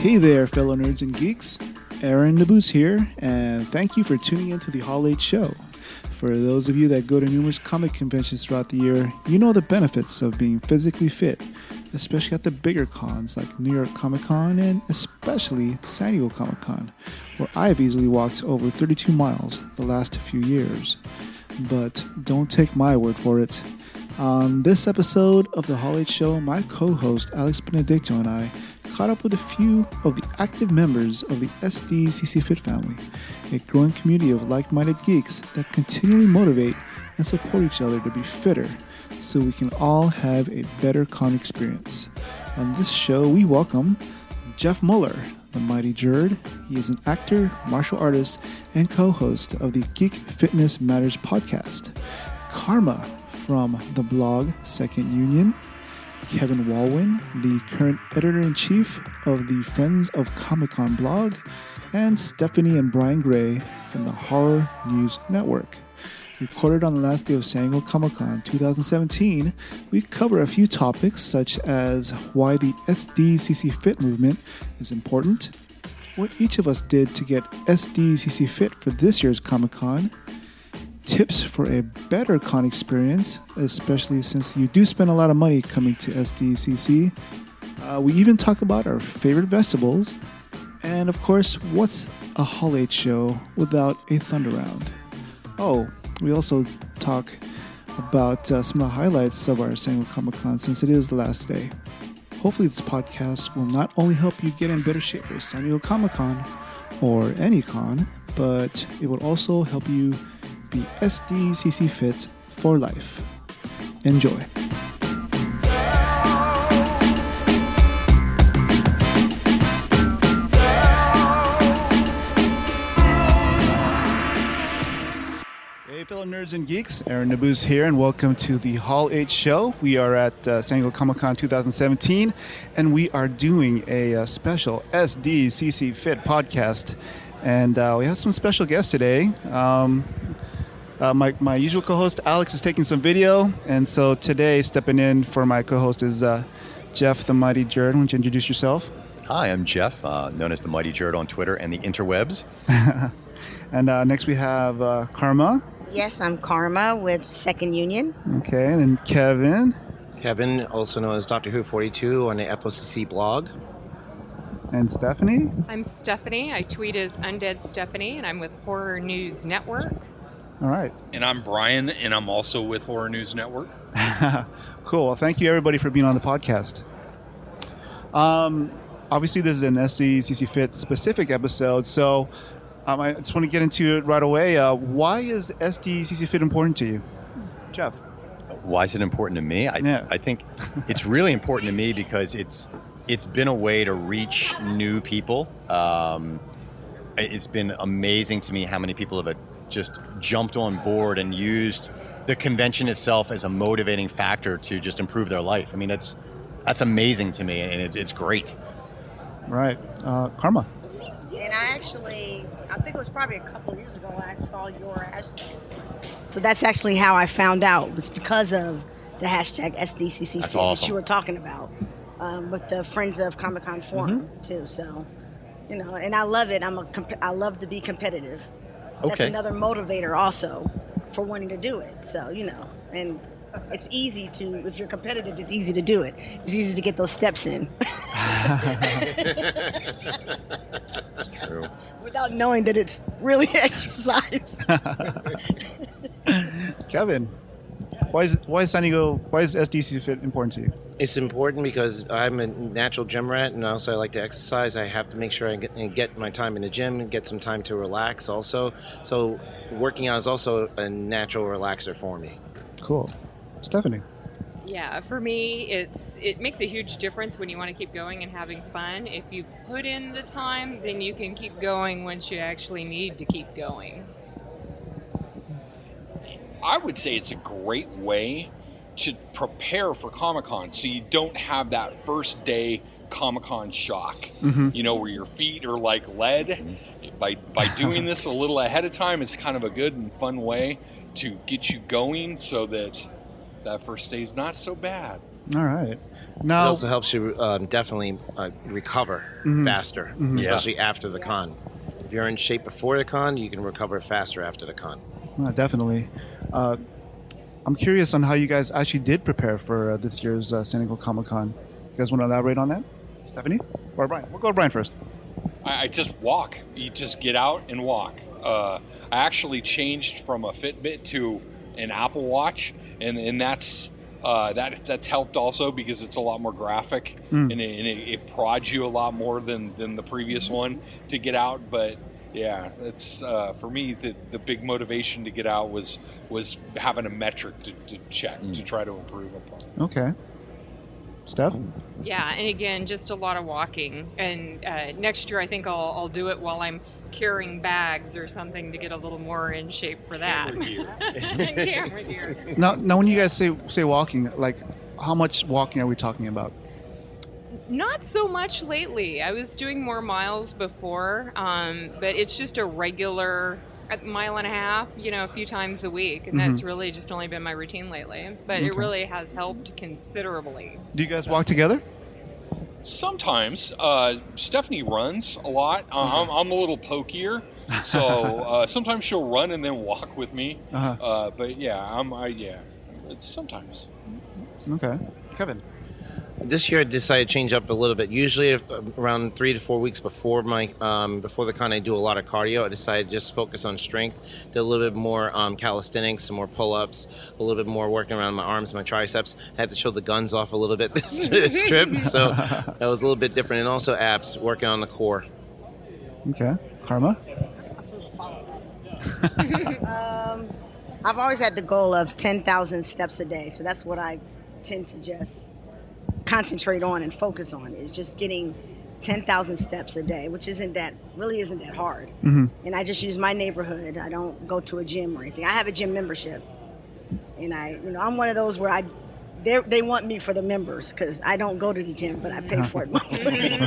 Hey there, fellow nerds and geeks. Aaron Nabus here, and thank you for tuning in to the Hall 8 show. For those of you that go to numerous comic conventions throughout the year, you know the benefits of being physically fit, especially at the bigger cons like New York Comic Con and especially San Diego Comic Con, where I've easily walked over 32 miles the last few years. But don't take my word for it. On this episode of the Hall 8 show, my co-host Alex Benedicto and I caught up with a few of the active members of the SDCCfit family, a growing community of like-minded geeks that continually motivate and support each other to be fitter so we can all have a better con experience. On this show, we welcome Jeff Mueller, the Might Jerd. He is an actor, martial artist, and co-host of the Geek Fitness Matters podcast. Karma from the blog Second Union. Kevin Walwyn, the current editor-in-chief of the Friends of Comic-Con blog, and Stephanie and Brian Gray from the Horror News Network. Recorded on the last day of San Diego Comic-Con 2017, we cover a few topics such as why the SDCCfit movement is important, what each of us did to get SDCCfit for this year's Comic-Con, tips for a better con experience, especially since you do spend a lot of money coming to SDCC. We even talk about our favorite vegetables, and of course, what's a Hall 8 show without a Thunder Round? Oh, we also talk about some of the highlights of our San Diego Comic-Con since it is the last day. Hopefully this podcast will not only help you get in better shape for San Diego Comic-Con or any con, but it will also help you be SDCC fit for life. Enjoy. Hey fellow nerds and geeks, Aaron Nabus here, and welcome to the Hall 8 show. We are at San Diego Comic-Con 2017, and we are doing a special SDCC Fit podcast. And we have some special guests today. My usual co-host Alex is taking some video, and so today stepping in for my co-host is Jeff the Mighty Jerd. Why don't you introduce yourself? Hi, I'm Jeff, known as the Mighty Jerd on Twitter and the interwebs. And next we have Karma. Yes, I'm Karma with Second Union. Okay, and then Kevin. Kevin, also known as Dr. Who 42 on the FOCC blog. And Stephanie. I'm Stephanie. I tweet as Undead Stephanie, and I'm with Horror News Network. All right. And I'm Brian, and I'm also with Horror News Network. Cool. Well, thank you, everybody, for being on the podcast. Obviously, this is an SDCC Fit specific episode, so I just want to get into it right away. Why is SDCC Fit important to you? Jeff? Why is it important to me? I think it's really important to me because it's been a way to reach new people. It's been amazing to me how many people have just jumped on board and used the convention itself as a motivating factor to just improve their life. I mean, that's amazing to me, and it's great. Right. Karma. And I think it was probably a couple of years ago I saw your hashtag. So that's actually how I found out. It was because of the hashtag SDCC Fit awesome. that you were talking about with the Friends of Comic-Con forum too. So, and I love it. I love to be competitive. That's another motivator also for wanting to do it. So, and it's easy to, if you're competitive, it's easy to do it. It's easy to get those steps in. It's true. Without knowing that it's really exercise. Kevin, why is SDCC Fit important to you? It's important because I'm a natural gym rat, and also I like to exercise. I have to make sure I get my time in the gym and get some time to relax also. So working out is also a natural relaxer for me. Cool. Stephanie? Yeah, for me, it makes a huge difference when you want to keep going and having fun. If you put in the time, then you can keep going once you actually need to keep going. I would say it's a great way to prepare for Comic-Con so you don't have that first day Comic-Con shock, where your feet are like lead. By doing this a little ahead of time, it's kind of a good and fun way to get you going so that first day is not so bad. All right. It Now, also helps you definitely recover faster, especially after the con. If you're in shape before the con, you can recover faster after the con. definitely. I'm curious on how you guys actually did prepare for this year's San Diego Comic-Con. You guys want to elaborate on that? Stephanie? Or Brian? We'll go to Brian first. I just walk. You just get out and walk. I actually changed from a Fitbit to an Apple Watch, and that's helped also because it's a lot more graphic and it prods you a lot more than the previous one to get out. But yeah, it's for me the big motivation to get out was having a metric to check to try to improve upon. Okay. Steph? Yeah, and again, just a lot of walking. And next year, I think I'll do it while I'm carrying bags or something to get a little more in shape for that. Camera gear. Now, when you guys say walking, like, how much walking are we talking about? Not so much lately. I was doing more miles before, but it's just a regular mile and a half, a few times a week. And that's really just only been my routine lately. But it really has helped considerably. Do you guys walk together? Sometimes. Stephanie runs a lot. I'm a little pokier, so sometimes she'll run and then walk with me. But yeah, it's sometimes. Okay. Kevin? This year I decided to change up a little bit. Usually around 3 to 4 weeks before before the con, I do a lot of cardio. I decided to just focus on strength, do a little bit more calisthenics, some more pull-ups, a little bit more working around my arms, my triceps. I had to show the guns off a little bit this trip, so that was a little bit different. And also abs, working on the core. Okay. Karma? I've always had the goal of 10,000 steps a day, so that's what I tend to just concentrate on and focus on, is just getting 10,000 steps a day, which really isn't that hard. And I just use my neighborhood. I don't go to a gym or anything. I have a gym membership, and I'm one of those where they want me for the members because I don't go to the gym, but I pay for it monthly.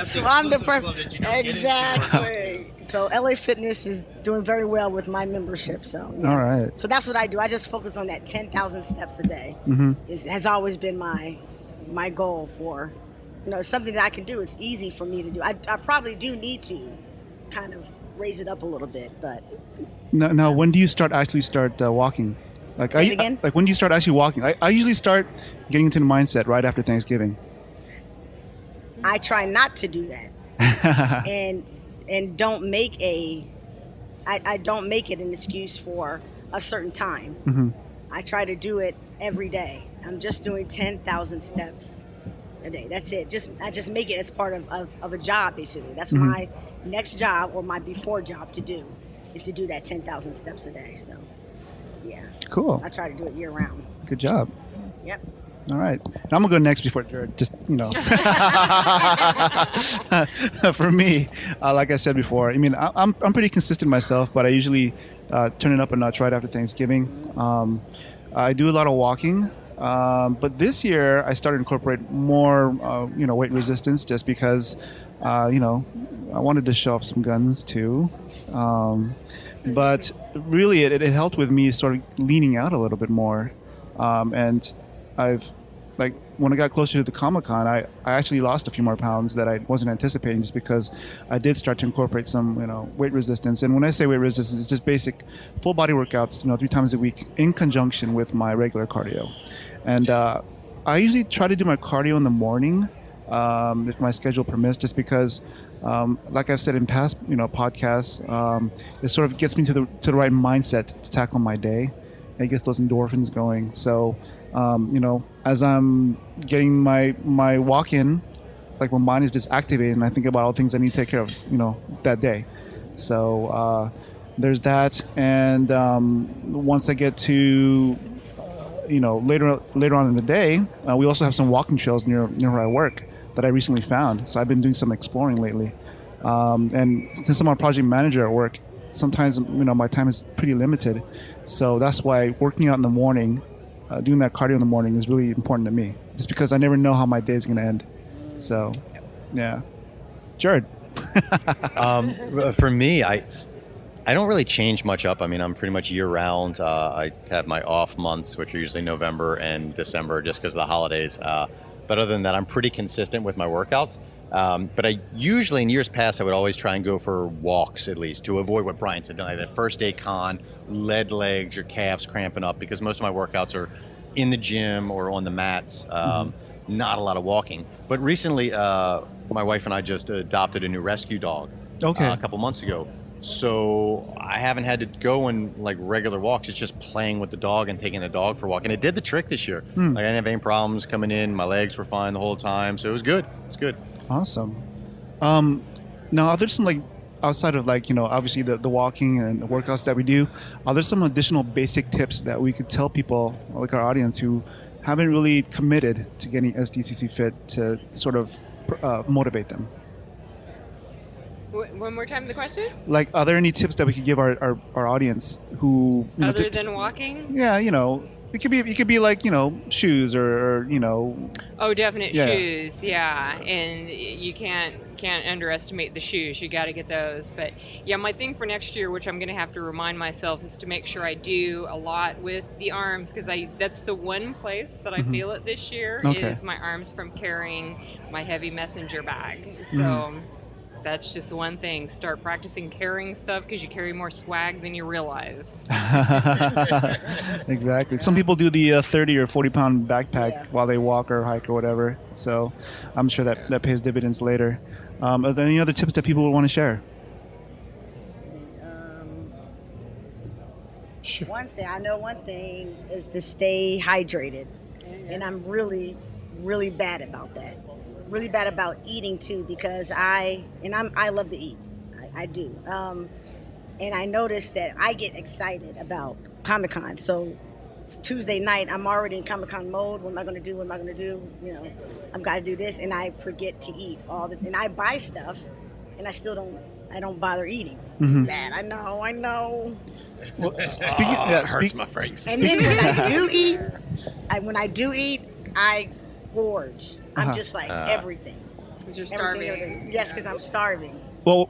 So I'm the person. Exactly. So LA Fitness is doing very well with my membership. So yeah. All right. So that's what I do. I just focus on that 10,000 steps a day. Has always been my goal for, it's something that I can do. It's easy for me to do. I probably do need to kind of raise it up a little bit, but. Now, when do you start walking? Like, Say it again? Like, when do you start actually walking? I usually start getting into the mindset right after Thanksgiving. I try not to do that, and don't make I don't make it an excuse for a certain time. I try to do it every day. I'm just doing 10,000 steps a day. That's it. I just make it as part of a job, basically. That's my next job or my before job to do, is to do that 10,000 steps a day. So, yeah. Cool. I try to do it year round. Good job. Yep. All right. And I'm going to go next before Jerd. Just, for me, like I said before, I mean, I'm pretty consistent myself, but I usually turn it up a notch right after Thanksgiving. I do a lot of walking. But this year I started to incorporate more, weight resistance just because, I wanted to show off some guns too. But really it helped with me sort of leaning out a little bit more. And when I got closer to the Comic-Con, I actually lost a few more pounds that I wasn't anticipating, just because I did start to incorporate some, weight resistance. And when I say weight resistance, it's just basic full body workouts, 3 times a week in conjunction with my regular cardio. And I usually try to do my cardio in the morning, if my schedule permits, just because, like I've said in past, podcasts, it sort of gets me to the right mindset to tackle my day. It gets those endorphins going. So, as I'm getting my walk in, like my mind is just activated, and I think about all the things I need to take care of, that day. So there's that. And once I get to, later on in the day, we also have some walking trails near where I work that I recently found. So I've been doing some exploring lately. And since I'm a project manager at work, sometimes, my time is pretty limited. So that's why working out in the morning, doing that cardio in the morning is really important to me, just because I never know how my day is going to end. So, yeah. Jerd. For me, I don't really change much up. I mean, I'm pretty much year round. I have my off months, which are usually November and December, just because of the holidays. But other than that, I'm pretty consistent with my workouts. But I usually, in years past, I would always try and go for walks at least to avoid what Brian said, like that first day con, lead legs, your calves cramping up, because most of my workouts are in the gym or on the mats. Not a lot of walking. But recently, my wife and I just adopted a new rescue dog a couple months ago. So I haven't had to go on like regular walks. It's just playing with the dog and taking the dog for a walk. And it did the trick this year. Like I didn't have any problems coming in. My legs were fine the whole time. So it was good. It's good. Awesome. Now, are there some like outside of like, obviously the walking and the workouts that we do, are there some additional basic tips that we could tell people, like our audience, who haven't really committed to getting SDCC fit to sort of motivate them? One more time, the question? Like, are there any tips that we could give our audience who... Other than walking? Yeah, it could be like, shoes or Oh, definite shoes, yeah. And you can't underestimate the shoes. You got to get those. But yeah, my thing for next year, which I'm going to have to remind myself, is to make sure I do a lot with the arms, because that's the one place that I feel it this year is my arms from carrying my heavy messenger bag. So that's just one thing. Start practicing carrying stuff, because you carry more swag than you realize. Exactly. Some people do the 30 or 40 pound backpack while they walk or hike or whatever. So I'm sure that pays dividends later. Are there any other tips that people would want to share? Sure. One thing is to stay hydrated. And I'm really, really bad about that. Really bad about eating too, because I love to eat. I do. And I noticed that I get excited about Comic-Con. So it's Tuesday night, I'm already in Comic-Con mode. What am I going to do? I've got to do this, and I forget to eat and I buy stuff, and I don't bother eating. It's bad. I know. Well, hurts my face. And then when I do eat, I gorge. I'm just like everything. Because you're starving. Yes, because I'm starving. Well,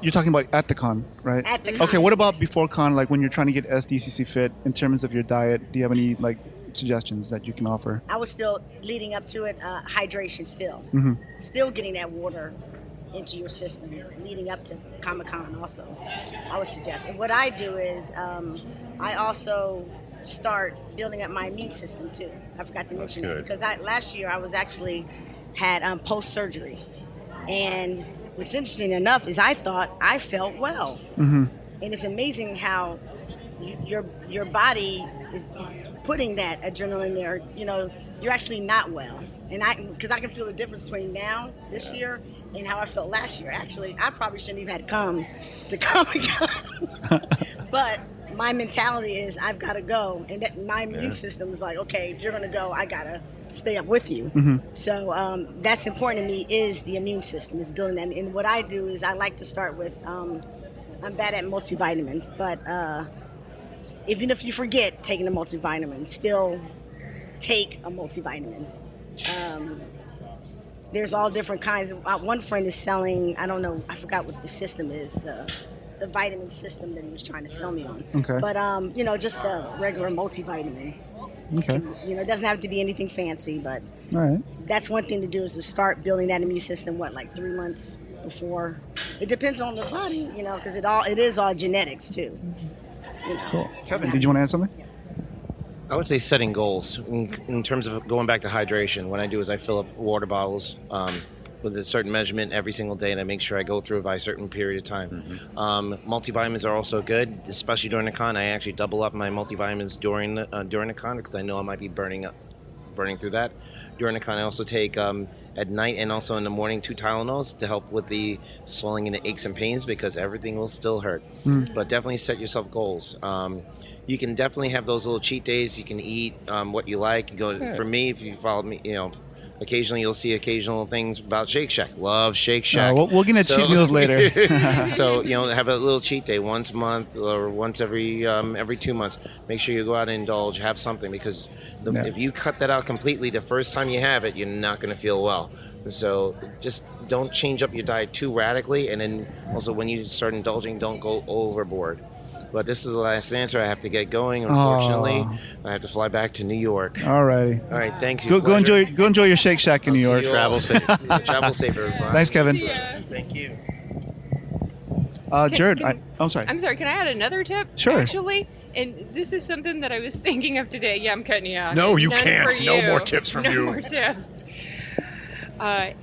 you're talking about at the con, right? At the con. Okay, what about before con, like when you're trying to get SDCC fit in terms of your diet? Do you have any like suggestions that you can offer? I was still leading up to it, hydration still. Still getting that water into your system leading up to Comic-Con also. I would suggest. And what I do is I also start building up my immune system too. I forgot to mention that, because last year I was actually had post-surgery. And what's interesting enough is I thought I felt well. And it's amazing how your body is putting that adrenaline there. You're actually not well. And because I can feel the difference between this year, and how I felt last year. Actually, I probably shouldn't even have come to Comic-Con. But my mentality is I've got to go. And that my immune system is like, okay, if you're going to go, I got to stay up with you. So that's important to me, is the immune system, is building that. And what I do is I like to start with, I'm bad at multivitamins, but even if you forget taking a multivitamin, still take a multivitamin. There's all different kinds. One friend is selling, I don't know, I forgot what the system is, the vitamin system that he was trying to sell me on. Okay. But, just a regular multivitamin. Okay. It doesn't have to be anything fancy, but all right. That's one thing to do, is to start building that immune system, like 3 months before. It depends on the body, because it is all genetics too. Cool. Kevin, did you want to add something? I would say setting goals. In terms of going back to hydration, what I do is I fill up water bottles with a certain measurement every single day, and I make sure I go through it by a certain period of time. Multivitamins are also good, especially during the con. I actually double up my multivitamins during the con, because I know I might be burning through that. During the con, I also take at night and also in the morning 2 Tylenols to help with the swelling and the aches and pains, because everything will still hurt. But definitely set yourself goals. You can definitely have those little cheat days. You can eat what you like. For me, if you follow me, occasionally you'll see occasional things about Shake Shack. Love Shake Shack. We'll get into cheat meals later. So have a little cheat day once a month or once every 2 months. Make sure you go out and indulge, have something, because if you cut that out completely the first time you have it, you're not going to feel well. So just don't change up your diet too radically, and then also when you start indulging, don't go overboard. But this is the last answer. I have to get going. Unfortunately, I have to fly back to New York. All righty. All right, thanks. Go enjoy your Shake Shack in New York. Travel safe. Travel safe, everybody. Thanks, Kevin. Thank you. Jerd, I'm sorry. I'm sorry. Can I add another tip? Sure. Actually, and this is something that I was thinking of today. Yeah, I'm cutting you out. No, you None can't. for No you. more tips from you. No more tips.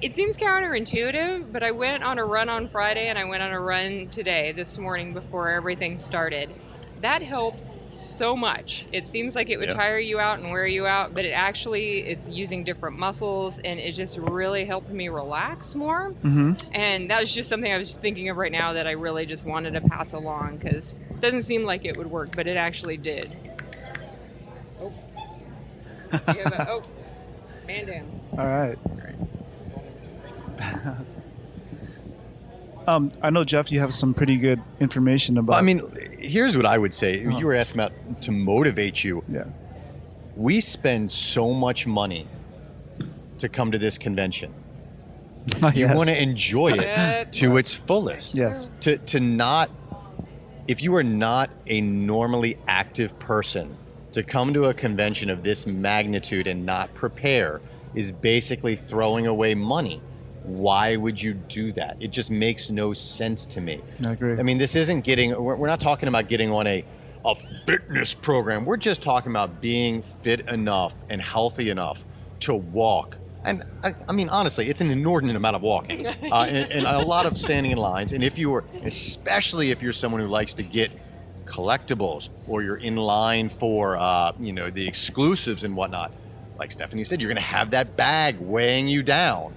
It seems counterintuitive, but I went on a run on Friday and I went on a run today, this morning, before everything started. That helps so much. It seems like it would tire you out and wear you out, but it's using different muscles, and it just really helped me relax more. Mm-hmm. And that was just something I was thinking of right now that I really just wanted to pass along, because it doesn't seem like it would work, but it actually did. Oh. Man down. All right. I know, Jeff, you have some pretty good information about... Well, I mean, here's what I would say. You were asking about to motivate you. Yeah. We spend so much money to come to this convention. You want to enjoy it to its fullest. Yes. To not... If you are not a normally active person, to come to a convention of this magnitude and not prepare is basically throwing away money. Why would you do that? It just makes no sense to me. I agree. I mean, this isn't we're not talking about getting on a fitness program. We're just talking about being fit enough and healthy enough to walk. And I mean, honestly, it's an inordinate amount of walking and a lot of standing in lines. And especially if you're someone who likes to get collectibles, or you're in line for, the exclusives and whatnot, like Stephanie said, you're going to have that bag weighing you down.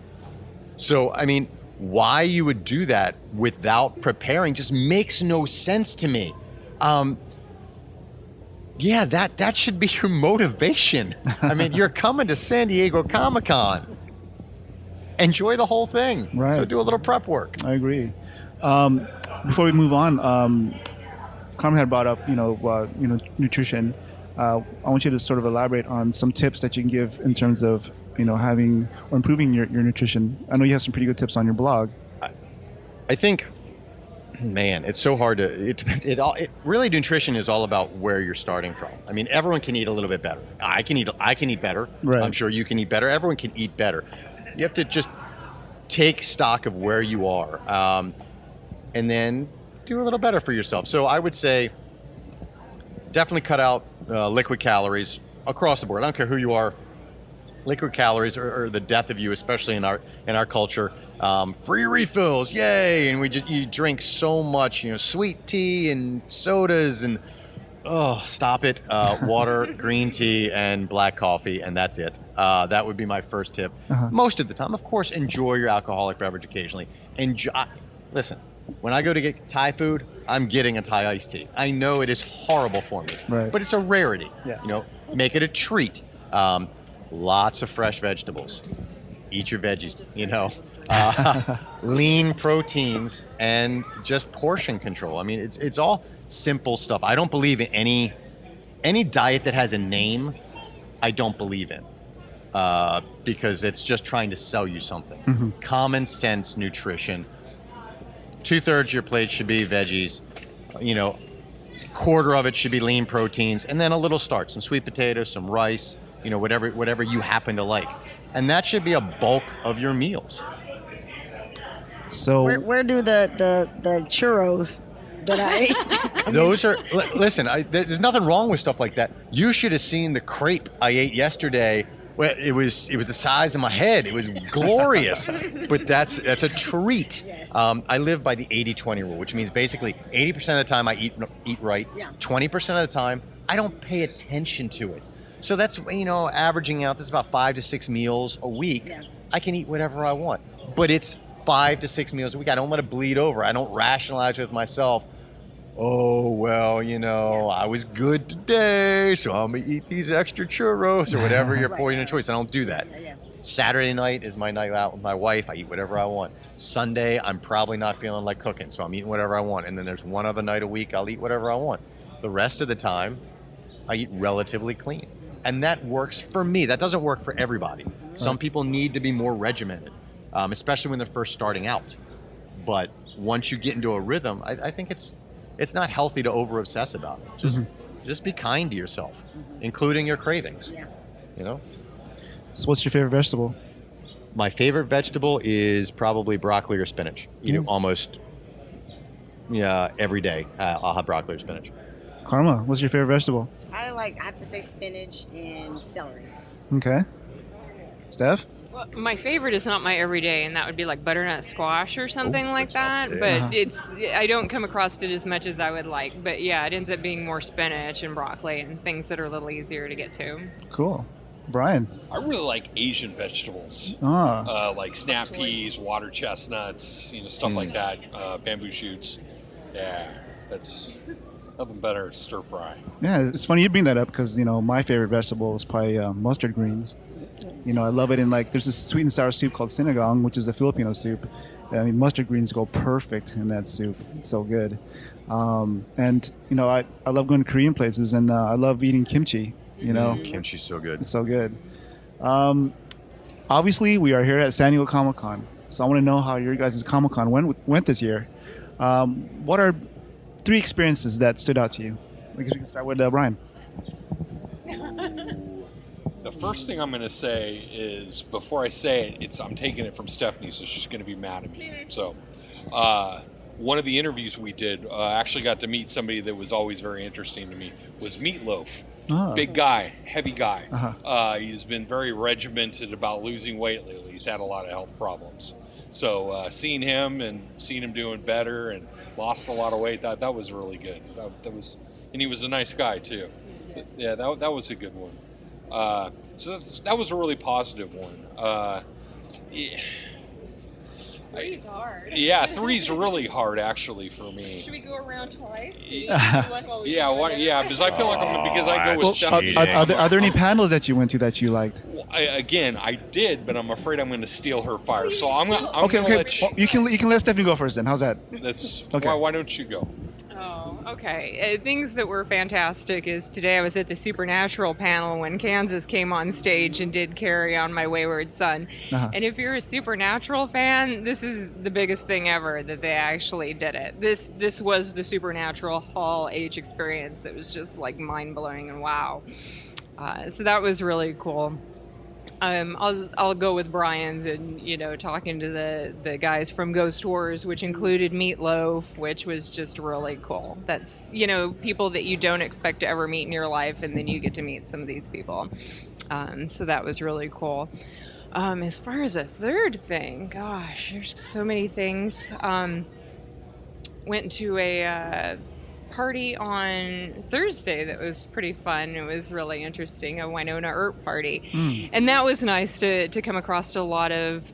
So, I mean, why you would do that without preparing just makes no sense to me. That should be your motivation. I mean, you're coming to San Diego Comic-Con. Enjoy the whole thing. Right. So do a little prep work. I agree. Before we move on, Carmen had brought up, nutrition. I want you to sort of elaborate on some tips that you can give in terms of, having or improving your nutrition. I know you have some pretty good tips on your blog. I think, man, it's so hard it depends. Really, nutrition is all about where you're starting from. I mean, everyone can eat a little bit better. I can eat better. Right. I'm sure you can eat better. Everyone can eat better. You have to just take stock of where you are, and then do a little better for yourself. So I would say definitely cut out liquid calories across the board. I don't care who you are. Liquid calories are the death of you, especially in our culture. Free refills, yay! And you drink so much, sweet tea and sodas and stop it. Water, green tea, and black coffee, and that's it. That would be my first tip. Most of the time, of course, enjoy your alcoholic beverage occasionally. Listen, when I go to get Thai food, I'm getting a Thai iced tea. I know it is horrible for me, but it's a rarity. Yes. Make it a treat. Lots of fresh vegetables. Eat your veggies, lean proteins, and just portion control. I mean, it's all simple stuff. I don't believe in any diet that has a name. I don't believe in because it's just trying to sell you something. Mm-hmm. Common sense nutrition. 2/3 of your plate should be veggies. Quarter of it should be lean proteins, and then a little starch, some sweet potatoes, some rice. Whatever you happen to like. And that should be a bulk of your meals. So where do the churros that I ate? Those are, listen, there's nothing wrong with stuff like that. You should have seen the crepe I ate yesterday. Well, it was the size of my head. It was glorious. But that's a treat. Yes. I live by the 80-20 rule, which means basically 80% of the time I eat right. Yeah. 20% of the time I don't pay attention to it. So that's, averaging out, that's about 5 to 6 meals a week. Yeah. I can eat whatever I want. But it's 5 to 6 meals a week. I don't let it bleed over. I don't rationalize with myself, I was good today, so I'm going to eat these extra churros or whatever your poison of choice. I don't do that. Yeah. Saturday night is my night out with my wife. I eat whatever I want. Sunday, I'm probably not feeling like cooking, so I'm eating whatever I want. And then there's one other night a week I'll eat whatever I want. The rest of the time, I eat relatively clean. And that works for me. That doesn't work for everybody. Some people need to be more regimented. especially when they're first starting out. But once you get into a rhythm, I think it's not healthy to over obsess about it. Just be kind to yourself, including your cravings. Yeah. You know. So, what's your favorite vegetable? My favorite vegetable is probably broccoli or spinach. Eat it almost every day. I'll have broccoli or spinach. Karma, what's your favorite vegetable? I have to say spinach and celery. Okay. Steph? Well, my favorite is not my everyday, and that would be like butternut squash or something like that. But I don't come across it as much as I would like. But yeah, it ends up being more spinach and broccoli and things that are a little easier to get to. Cool. Brian? I really like Asian vegetables, like snap peas, water chestnuts, stuff like that, bamboo shoots. Yeah, that's nothing better, stir fry. Yeah, it's funny you bring that up because, my favorite vegetable is probably mustard greens. I love it in there's this sweet and sour soup called sinigang, which is a Filipino soup. I mean, mustard greens go perfect in that soup. It's so good. And I love going to Korean places, and I love eating kimchi. Kimchi's so good. It's so good. Obviously, we are here at San Diego Comic-Con, so I want to know how your guys' Comic-Con went this year. What are 3 experiences that stood out to you? I guess we can start with Brian. The first thing I'm going to say is, before I say it, I'm taking it from Stephanie, so she's going to be mad at me. So, one of the interviews we did, actually got to meet somebody that was always very interesting to me, was Meatloaf. Oh. Big guy, heavy guy. He's been very regimented about losing weight lately. He's had a lot of health problems. So seeing him doing better and lost a lot of weight, that was really good. And he was a nice guy too. Yeah, that was a good one. So that was a really positive one. Three's hard. Yeah, 3's really hard actually for me. Should we go around twice? Because I feel like I go with stuff. Are there any panels that you went to that you liked? Well, I did, but I'm afraid I'm going to steal her fire. So I'm going to let you can let Stephanie go first then. How's that? That's okay. Why don't you go? Oh, okay. Things that were fantastic is today I was at the Supernatural panel when Kansas came on stage and did Carry On My Wayward Son. And if you're a Supernatural fan, this is the biggest thing ever that they actually did it. This was the Supernatural Hall H experience. It was just like mind-blowing and wow. So that was really cool. I'll go with Brian's and talking to the guys from Ghost Wars, which included Meatloaf, which was just really cool. That's people that you don't expect to ever meet in your life, and then you get to meet some of these people. So that was really cool. As far as a third thing, gosh, there's so many things. Went to a party on Thursday that was pretty fun. It was really interesting, a Winona Earp party. And that was nice to come across a lot of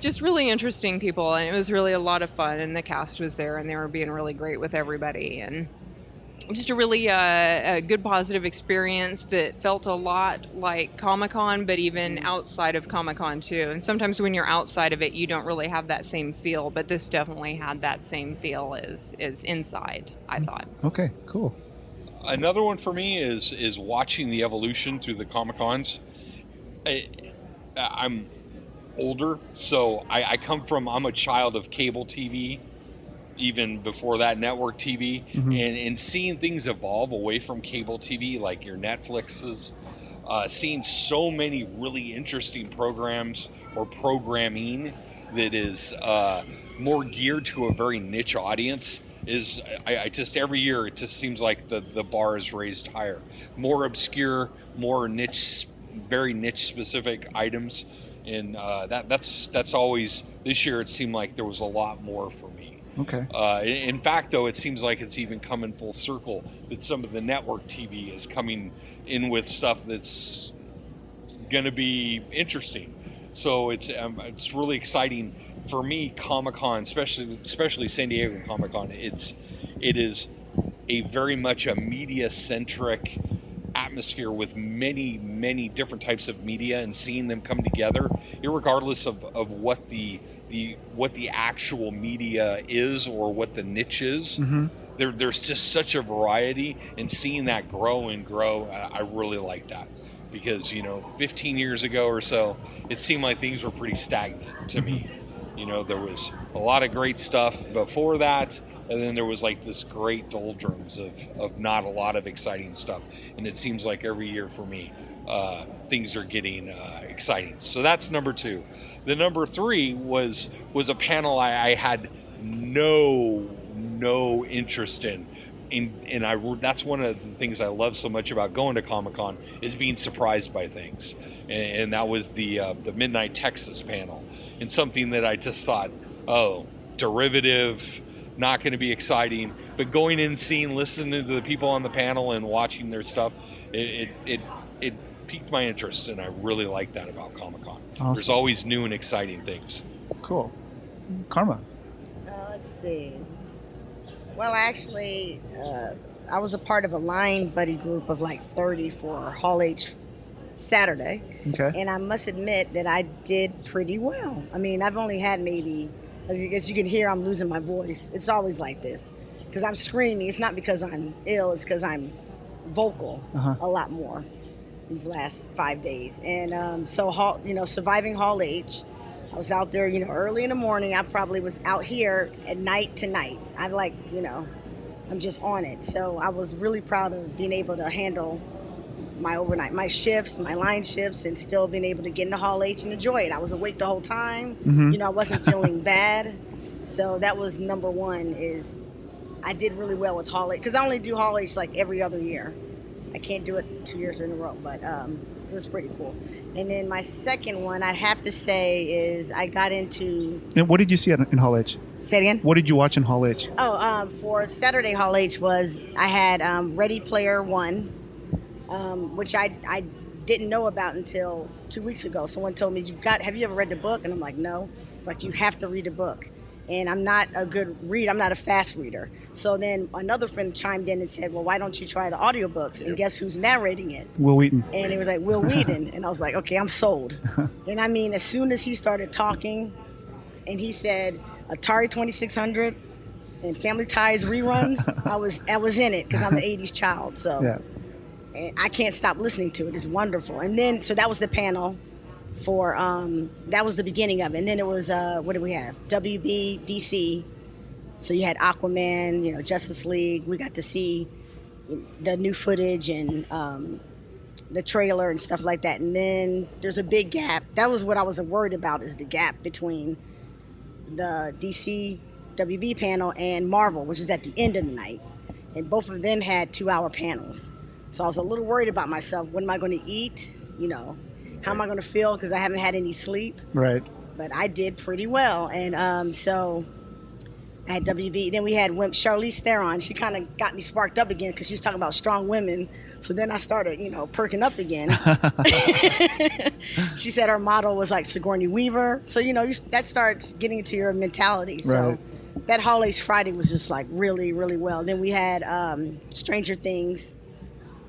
just really interesting people, and it was really a lot of fun, and the cast was there and they were being really great with everybody, and just a really a good positive experience that felt a lot like Comic-Con, but even outside of Comic-Con too. And sometimes when you're outside of it, you don't really have that same feel, but this definitely had that same feel as inside, I thought. Okay, cool. Another one for me is watching the evolution through the Comic-Cons. I'm older, so I'm a child of cable TV, even before that, network TV, and seeing things evolve away from cable TV, like your Netflixes, seeing so many really interesting programs or programming that is more geared to a very niche audience is, I just, every year it just seems like the bar is raised higher. More obscure, more niche, very niche specific items, and that's always, this year it seemed like there was a lot more for me. Okay. In fact, though, it seems like it's even coming full circle that some of the network TV is coming in with stuff that's going to be interesting. So it's really exciting for me. Comic-Con, especially San Diego Comic-Con, it is a very much a media-centric atmosphere with many different types of media, and seeing them come together, irregardless of what the actual media is or what the niche is. There's just such a variety, and seeing that grow and grow, I really like that. because 15 years ago or so, it seemed like things were pretty stagnant to me. There was a lot of great stuff before that, and then there was like this great doldrums of not a lot of exciting stuff. And it seems like every year for me, things are getting exciting. So that's number 2. The number 3 was a panel I had no interest in. And that's one of the things I love so much about going to Comic-Con is being surprised by things. And that was the Midnight Texas panel. And something that I just thought, derivative, not going to be exciting. But going in, listening to the people on the panel and watching their stuff, it piqued my interest. And I really like that about Comic-Con. Awesome. There's always new and exciting things. Cool. Karma. Let's see. Well, actually, I was a part of a line buddy group of like 30 for Hall H Saturday. Okay. And I must admit that I did pretty well. I mean, I've only had maybe, as you can hear, I'm losing my voice. It's always like this because I'm screaming. It's not because I'm ill. It's because I'm vocal a lot more these last 5 days. And surviving Hall H, I was out there, early in the morning. I probably was out here at night to night. I'm just on it. So I was really proud of being able to handle my shifts, my line shifts, and still being able to get into Hall H and enjoy it. I was awake the whole time. Mm-hmm. I wasn't feeling bad. So that was number 1 is I did really well with Hall H because I only do Hall H like every other year. I can't do it 2 years in a row, but it was pretty cool. And then my second one, I'd have to say, is I got into... And what did you see in Hall H? Say it again? What did you watch in Hall H? For Saturday Hall H I had Ready Player One, which I didn't know about until 2 weeks ago. Someone told me, have you ever read the book? And I'm like, no. It's like, you have to read the book. And I'm not a good reader. I'm not a fast reader. So then another friend chimed in and said, well, why don't you try the audiobooks? And guess who's narrating it? Will Wheaton. And it was like, Will Wheaton. And I was like, okay, I'm sold. And I mean, as soon as he started talking and he said Atari 2600 and Family Ties reruns, I was in it because I'm an 80s child. So and I can't stop listening to it. It's wonderful. And then, so that was the panel. That was the beginning of it. And then it was, what did we have? WB, DC. So you had Aquaman, Justice League. We got to see the new footage and the trailer and stuff like that. And then there's a big gap. That was what I was worried about, is the gap between the DC WB panel and Marvel, which is at the end of the night. And both of them had 2-hour panels. So I was a little worried about myself. What am I going to eat? How am I going to feel? Because I haven't had any sleep. Right. But I did pretty well. And so I had WB. Then we had Charlize Theron. She kind of got me sparked up again because she was talking about strong women. So then I started, perking up again. She said her model was like Sigourney Weaver. So, that starts getting into your mentality. So that Hall H Friday was just like really, really well. Then we had Stranger Things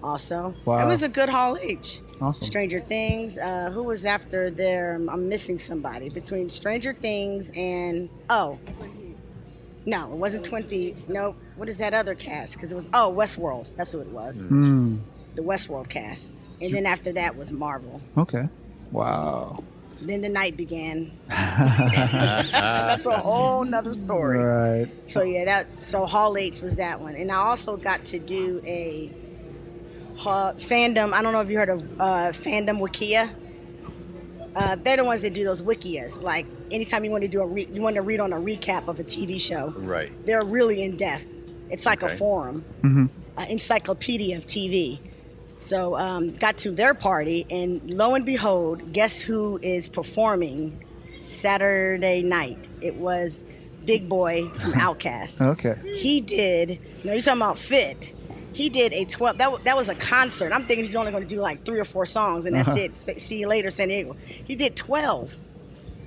also. Wow. It was a good Hall H. Awesome. Stranger Things. Who was after there? I'm missing somebody. Between Stranger Things and... no, it wasn't Twin Peaks. Nope. What is that other cast? Because it was... Westworld. That's who it was. The Westworld cast. And then after that was Marvel. Okay. Wow. Then the night began. That's a whole nother story. Right. So so Hall H was that one. And I also got to do a... fandom. I don't know if you heard of Fandom Wikia. They're the ones that do those wikias. Like anytime you want to do you want to read on a recap of a TV show. Right. They're really in depth. It's like a forum, encyclopedia of TV. So got to their party, and lo and behold, guess who is performing Saturday night? It was Big Boy from Outkast. Okay. He did. You're talking about fit. He did a 12. That was a concert. I'm thinking he's only going to do like 3 or 4 songs, and that's it. See you later, San Diego. He did 12.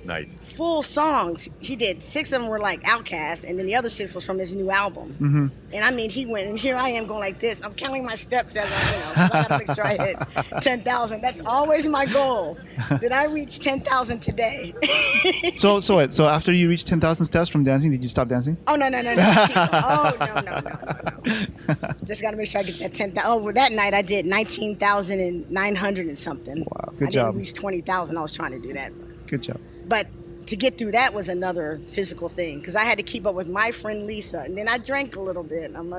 Nice. Full songs. He did 6 of them were like Outkast, and then the other 6 was from his new album. Mm-hmm. And I mean, he went, and here I am going like this. I'm counting my steps as I gotta make sure I hit 10,000. That's always my goal. Did I reach 10,000 today? So after you reached 10,000 steps from dancing, did you stop dancing? Oh no. Oh no. Just gotta make sure I get that 10,000. Oh, that night I did 19,900 and something. Wow, good I job. didn't reach 20,000. I was trying to do that. Good job. But to get through that was another physical thing because I had to keep up with my friend Lisa, and then I drank a little bit. I know.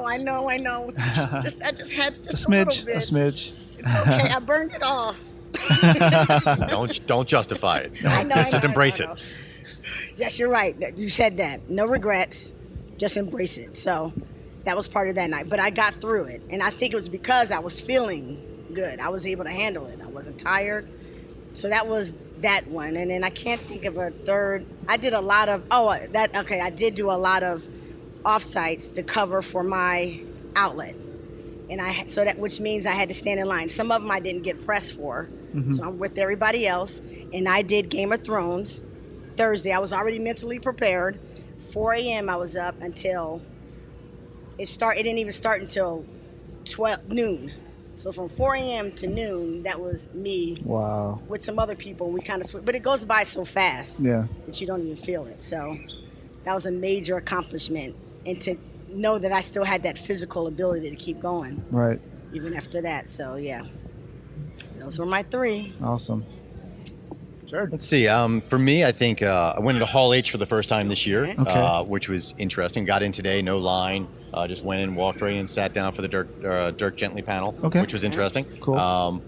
I know. I just had just a little bit. A smidge. It's okay. I burned it off. Don't justify it. I know. Just embrace it. Yes, you're right. You said that. No regrets. Just embrace it. So that was part of that night. But I got through it, and I think it was because I was feeling good. I was able to handle it. I wasn't tired. So that was that one. And then I can't think of a third. I did a lot of, I did do a lot of off-sites to cover for my outlet. And which means I had to stand in line. Some of them I didn't get pressed for. Mm-hmm. So I'm with everybody else. And I did Game of Thrones Thursday. I was already mentally prepared. 4 a.m. I was up until it didn't even start until noon. So from 4 a.m. to noon, that was me. Wow. With some other people, and we kind of but it goes by so fast that you don't even feel it. So that was a major accomplishment, and to know that I still had that physical ability to keep going. Right. Even after that. So yeah, those were my 3. Awesome. Jerd. Let's see. For me, I think I went into Hall H for the first time this year, which was interesting. Got in today, no line. Just went in, walked right in, sat down for the Dirk Gently panel, which was interesting. Cool.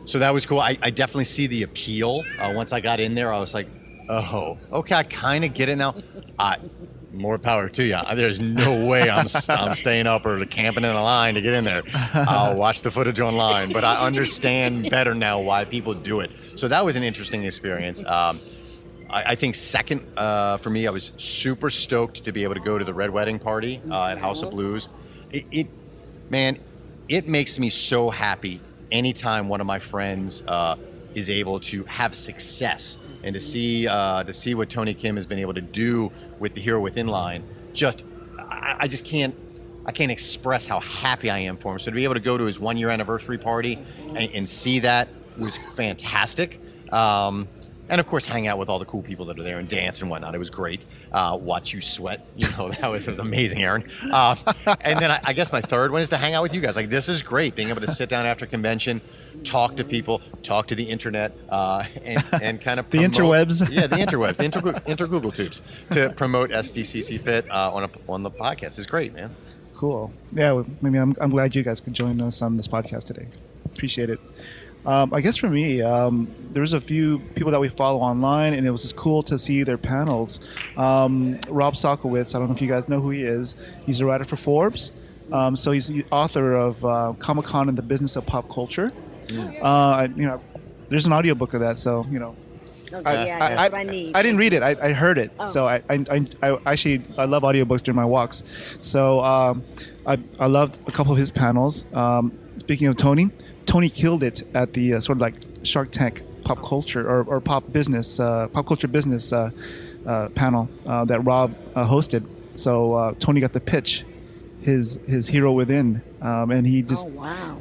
So that was cool. I definitely see the appeal. Once I got in there, I was like, oh, okay, I kind of get it now. More power to you. There's no way I'm staying up or camping in a line to get in there. I'll watch the footage online, but I understand better now why people do it. So that was an interesting experience. I think second for me, I was super stoked to be able to go to the Red Wedding Party at House of Blues. It makes me so happy anytime one of my friends is able to have success, and to see what Tony Kim has been able to do with the Hero Within line. I can't express how happy I am for him. So to be able to go to his 1-year anniversary party and see that was fantastic. And of course, hang out with all the cool people that are there and dance and whatnot. It was great. Watch you sweat. That was amazing, Aaron. And then I guess my third one is to hang out with you guys. Like, this is great, being able to sit down after convention, talk to people, talk to the internet, and kind of promote, the interwebs. Yeah, the interwebs, the inter-Google tubes, to promote SDCCfit on the podcast is great, man. Cool. Yeah, I'm glad you guys could join us on this podcast today. Appreciate it. I guess for me, there was a few people that we follow online, and it was just cool to see their panels. Rob Sokowitz, I don't know if you guys know who he is. He's a writer for Forbes. So he's the author of Comic-Con and the Business of Pop Culture. There's an audiobook of that, so, that's what I need. I didn't read it. I heard it. Oh. So I actually love audiobooks during my walks. So I loved a couple of his panels. Speaking of Tony killed it at the sort of like Shark Tank pop culture or pop culture business panel that Rob hosted. So Tony got to pitch his Hero Within, and he just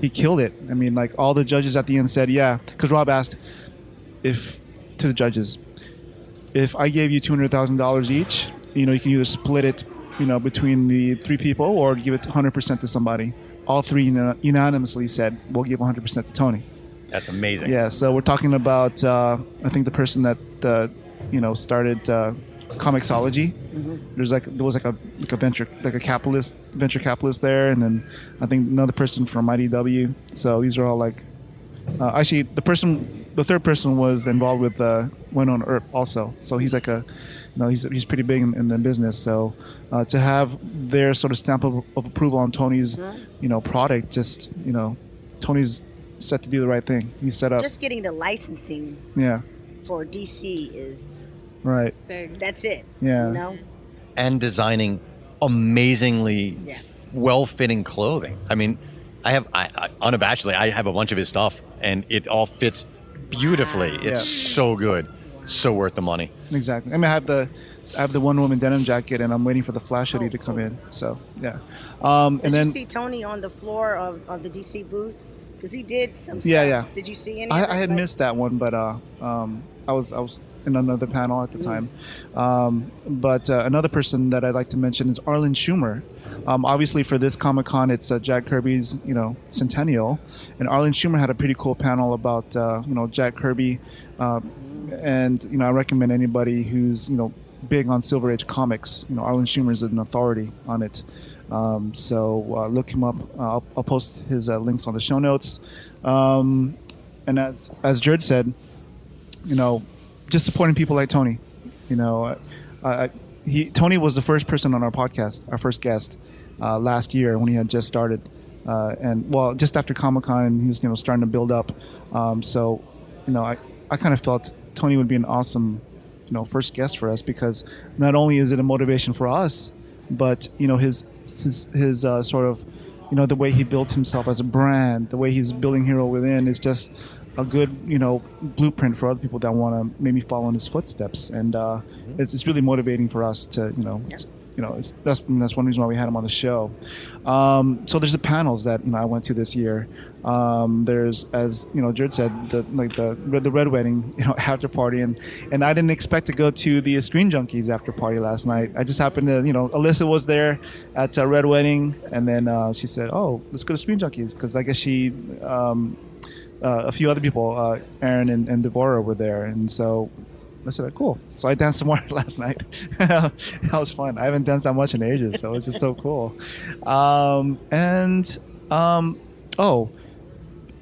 he killed it. I mean, like, all the judges at the end said, yeah, because Rob asked to the judges, if I gave you $200,000 each, you can either split it, between the 3 people, or give it 100% to somebody. All 3 unanimously said, we'll give 100% to Tony. That's amazing. Yeah, so we're talking about, I think the person that, started Comixology. Mm-hmm. There was a venture capitalist there, and then I think another person from IDW. So these are all like, actually the third person was involved with Went on Earth also. So he's like he's pretty big in the business. So to have their sort of stamp of approval on Tony's, product, just, Tony's set to do the right thing. He's set up. Just getting the licensing. Yeah. For DC is. Right. Big. That's it. Yeah. And designing amazingly well-fitting clothing. I mean, I unabashedly, I have a bunch of his stuff, and it all fits beautifully. Wow. It's so good. so worth the money. Exactly. I mean, I have the Wonder Woman denim jacket, and I'm waiting for the Flash hoodie to come in. So yeah. And did then you see Tony on the floor of the DC booth? Because he did some stuff. Yeah. Did you see any? I had missed that one, but I was in another panel at the time. But another person that I'd like to mention is Arlen Schumer. Obviously, for this Comic-Con, it's Jack Kirby's centennial, and Arlen Schumer had a pretty cool panel about Jack Kirby, and I recommend anybody who's big on Silver Age comics. Arlen Schumer is an authority on it. So look him up. I'll post his links on the show notes. And as Jerd said, just supporting people like Tony. Tony was the first person on our podcast, our first guest last year when he had just started, and just after Comic-Con, he was starting to build up. So I kind of felt Tony would be an awesome first guest for us, because not only is it a motivation for us, but his sort of the way he built himself as a brand, the way he's building Hero Within is just a good blueprint for other people that want to maybe follow in his footsteps, and it's really motivating for us to that's one reason why we had him on the show. So there's the panels that I went to this year. There's, as Jerd said, the Red Wedding after party, and I didn't expect to go to the Screen Junkies after party last night. I just happened to Alyssa was there at Red Wedding, and then she said, "Oh, let's go to Screen Junkies," because I guess she a few other people, Aaron and Devorah, were there, and so I said, "Cool." So I danced some more last night. That was fun. I haven't danced that much in ages, so it's just so cool.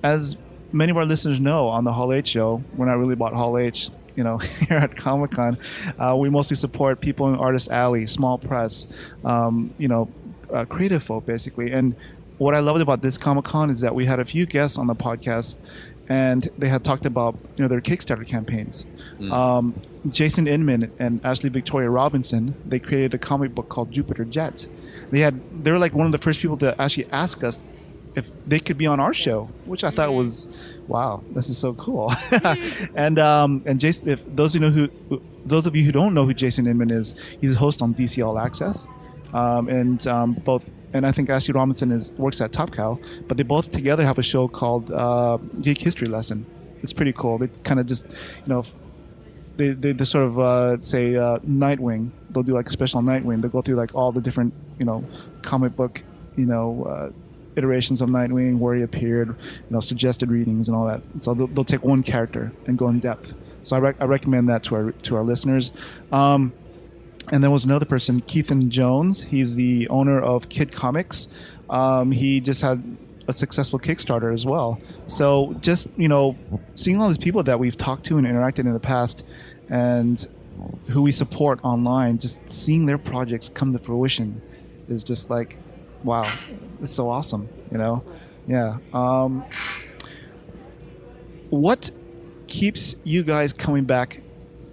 As many of our listeners know, on the Hall H show, we're not really about Hall H. Here at Comic-Con, we mostly support people in Artist Alley, small press, creative folk, basically. And what I loved about this Comic-Con is that we had a few guests on the podcast, and they had talked about their Kickstarter campaigns. Jason Inman and Ashley Victoria Robinson, they created a comic book called Jupiter Jet. They were like one of the first people to actually ask us if they could be on our show, which I thought was, wow, this is so cool. And Jason, if those of you who don't know who Jason Inman is, he's a host on DC All Access. And I think Ashley Robinson works at Top Cow, but they both together have a show called Geek History Lesson. It's pretty cool. They kind of just, they sort of say Nightwing. They'll do like a special on Nightwing. They'll go through like all the different, comic book, iterations of Nightwing, where he appeared, suggested readings and all that. So they'll take one character and go in depth. So I recommend that to our listeners. And there was another person, Keithan Jones. He's the owner of Kid Comics. He just had a successful Kickstarter as well. So just, seeing all these people that we've talked to and interacted in the past and who we support online, just seeing their projects come to fruition is just like, wow, it's so awesome, Yeah. What keeps you guys coming back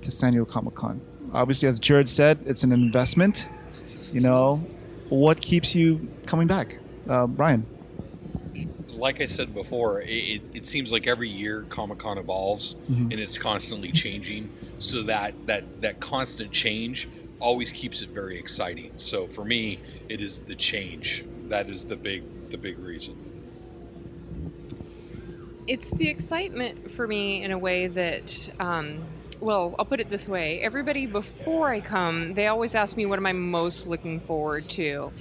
to San Diego Comic-Con? Obviously, as Jerd said, it's an investment. What keeps you coming back? Brian? Like I said before, it seems like every year Comic-Con evolves, and it's constantly changing. So that constant change always keeps it very exciting. So for me, it is the change. That is the big reason. It's the excitement for me in a way that... Well, I'll put it this way. Everybody before I come, they always ask me what am I most looking forward to.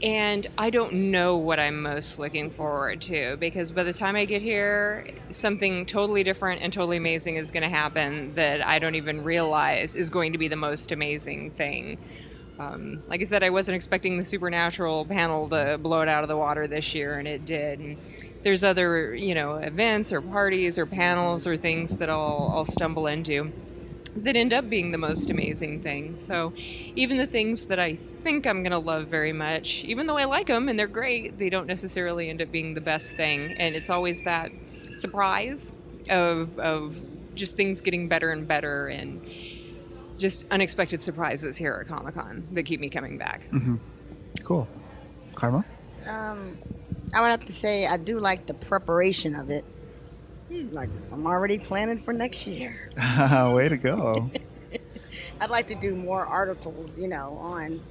And I don't know what I'm most looking forward to, because by the time I get here, something totally different and totally amazing is going to happen that I don't even realize is going to be the most amazing thing. Like I said, I wasn't expecting the Supernatural panel to blow it out of the water this year, and it did. And there's other, events or parties or panels or things that I'll stumble into that end up being the most amazing thing. So even the things that I think I'm going to love very much, even though I like them and they're great, they don't necessarily end up being the best thing. And it's always that surprise of just things getting better and better, and just unexpected surprises here at Comic-Con that keep me coming back. Mm-hmm. Cool. Karma? I would have to say I do like the preparation of it. Like, I'm already planning for next year. Way to go. I'd like to do more articles, on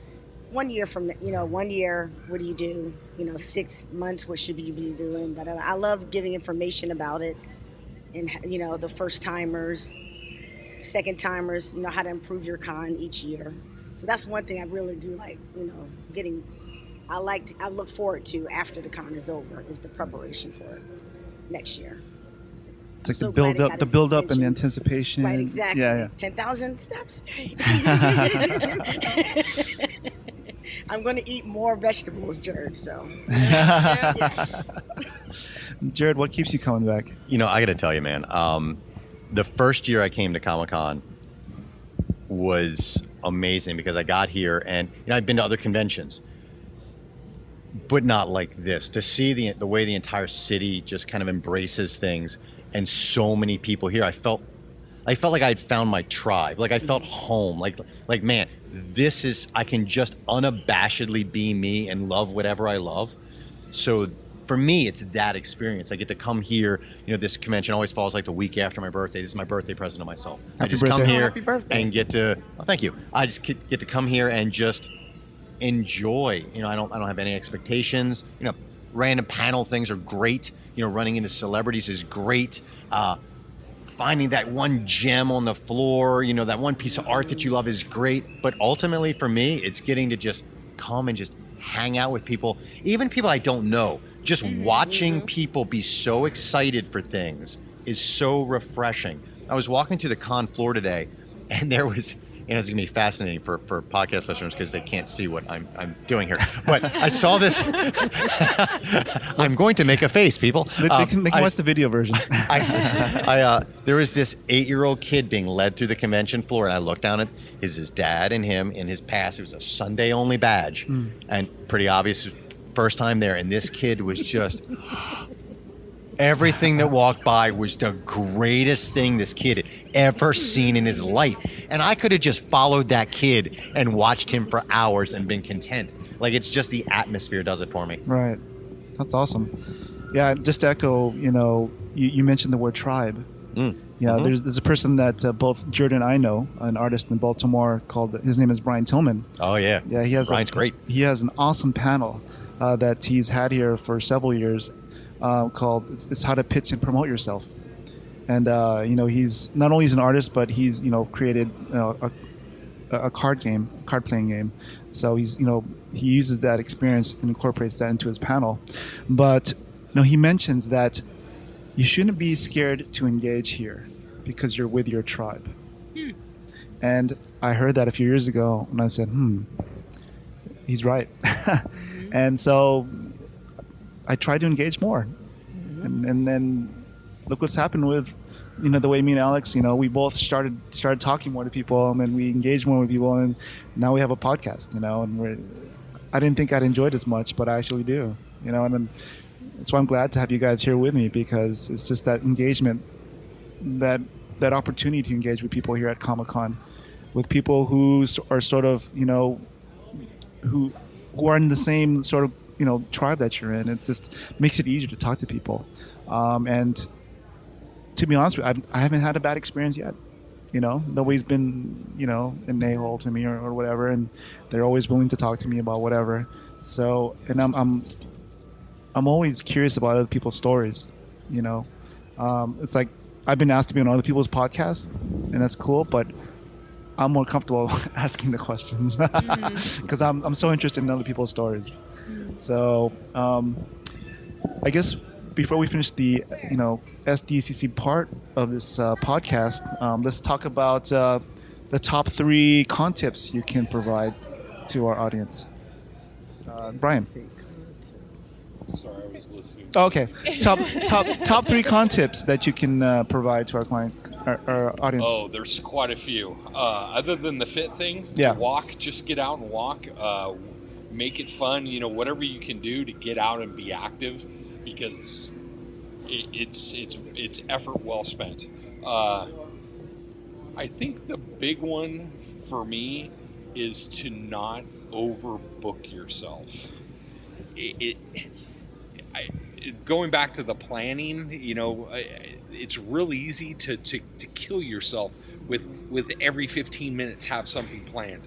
1 year from, 1 year, what do you do? 6 months, what should you be doing? But I love giving information about it and, the first timers, second timers, how to improve your con each year. So that's one thing I really do like, I look forward to after the con is over is the preparation for it next year. It's like the build up and the anticipation. Right, exactly. Yeah. 10,000 steps a day. I'm going to eat more vegetables, Jerd. So. Yes. Jerd, what keeps you coming back? I got to tell you, man. The first year I came to Comic-Con was amazing because I got here and I've been to other conventions, but not like this. To see the way the entire city just kind of embraces things. And so many people here. I felt like I'd found my tribe. Like I felt home. Like man, I can just unabashedly be me and love whatever I love. So for me, it's that experience. I get to come here. This convention always falls like the week after my birthday. This is my birthday present to myself. I just come here and get to. Oh, thank you. I just get to come here and just enjoy. I don't have any expectations. Random panel things are great. Running into celebrities is great. Finding that one gem on the floor, that one piece of art that you love is great. But ultimately for me, it's getting to just come and just hang out with people, even people I don't know. Just watching people be so excited for things is so refreshing. I was walking through the con floor today and there was, it's going to be fascinating for podcast listeners because they can't see what I'm doing here. But I saw this. I'm going to make a face, people. They can watch the video version. There was this 8-year-old kid being led through the convention floor, and I looked down at his dad and him in his pass. It was a Sunday-only badge, and pretty obvious first time there. And this kid was just... Everything that walked by was the greatest thing this kid had ever seen in his life. And I could have just followed that kid and watched him for hours and been content. Like, it's just the atmosphere does it for me. Right. That's awesome. Yeah, just to echo, you mentioned the word tribe. Yeah, there's a person that both Jerd and I know, an artist in Baltimore his name is Brian Tillman. Oh, yeah. Yeah, Brian's great. He has an awesome panel that he's had here for several years. Called it's How to Pitch and Promote Yourself, and he's not only an artist, but he's created a card playing game. So he uses that experience and incorporates that into his panel. But he mentions that you shouldn't be scared to engage here because you're with your tribe. And I heard that a few years ago, and I said, he's right. And so I tried to engage more, and then look what's happened with, the way me and Alex, we both started talking more to people, and then we engaged more with people, and now we have a podcast, and I didn't think I'd enjoy it as much, but I actually do, and then, so I'm glad to have you guys here with me because it's just that engagement, that opportunity to engage with people here at Comic-Con, with people who are sort of, who are in the same sort of tribe that you're in. It just makes it easier to talk to people. And to be honest with you, I haven't had a bad experience yet. Nobody's been, an a-hole to me or whatever, and they're always willing to talk to me about whatever. So, and I'm always curious about other people's stories. It's like I've been asked to be on other people's podcasts, and that's cool, but I'm more comfortable asking the questions because I'm so interested in other people's stories. So I guess before we finish the SDCC part of this podcast, let's talk about the top 3 con tips you can provide to our audience. Brian. Sorry, I was listening. Oh, okay. Top 3 con tips that you can provide to our audience. Oh, there's quite a few. Other than the fit thing, just get out and walk. Make it fun, whatever you can do to get out and be active, because it's effort well spent. I think the big one for me is to not overbook yourself. Going back to the planning, it's really easy to kill yourself with every 15 minutes have something planned.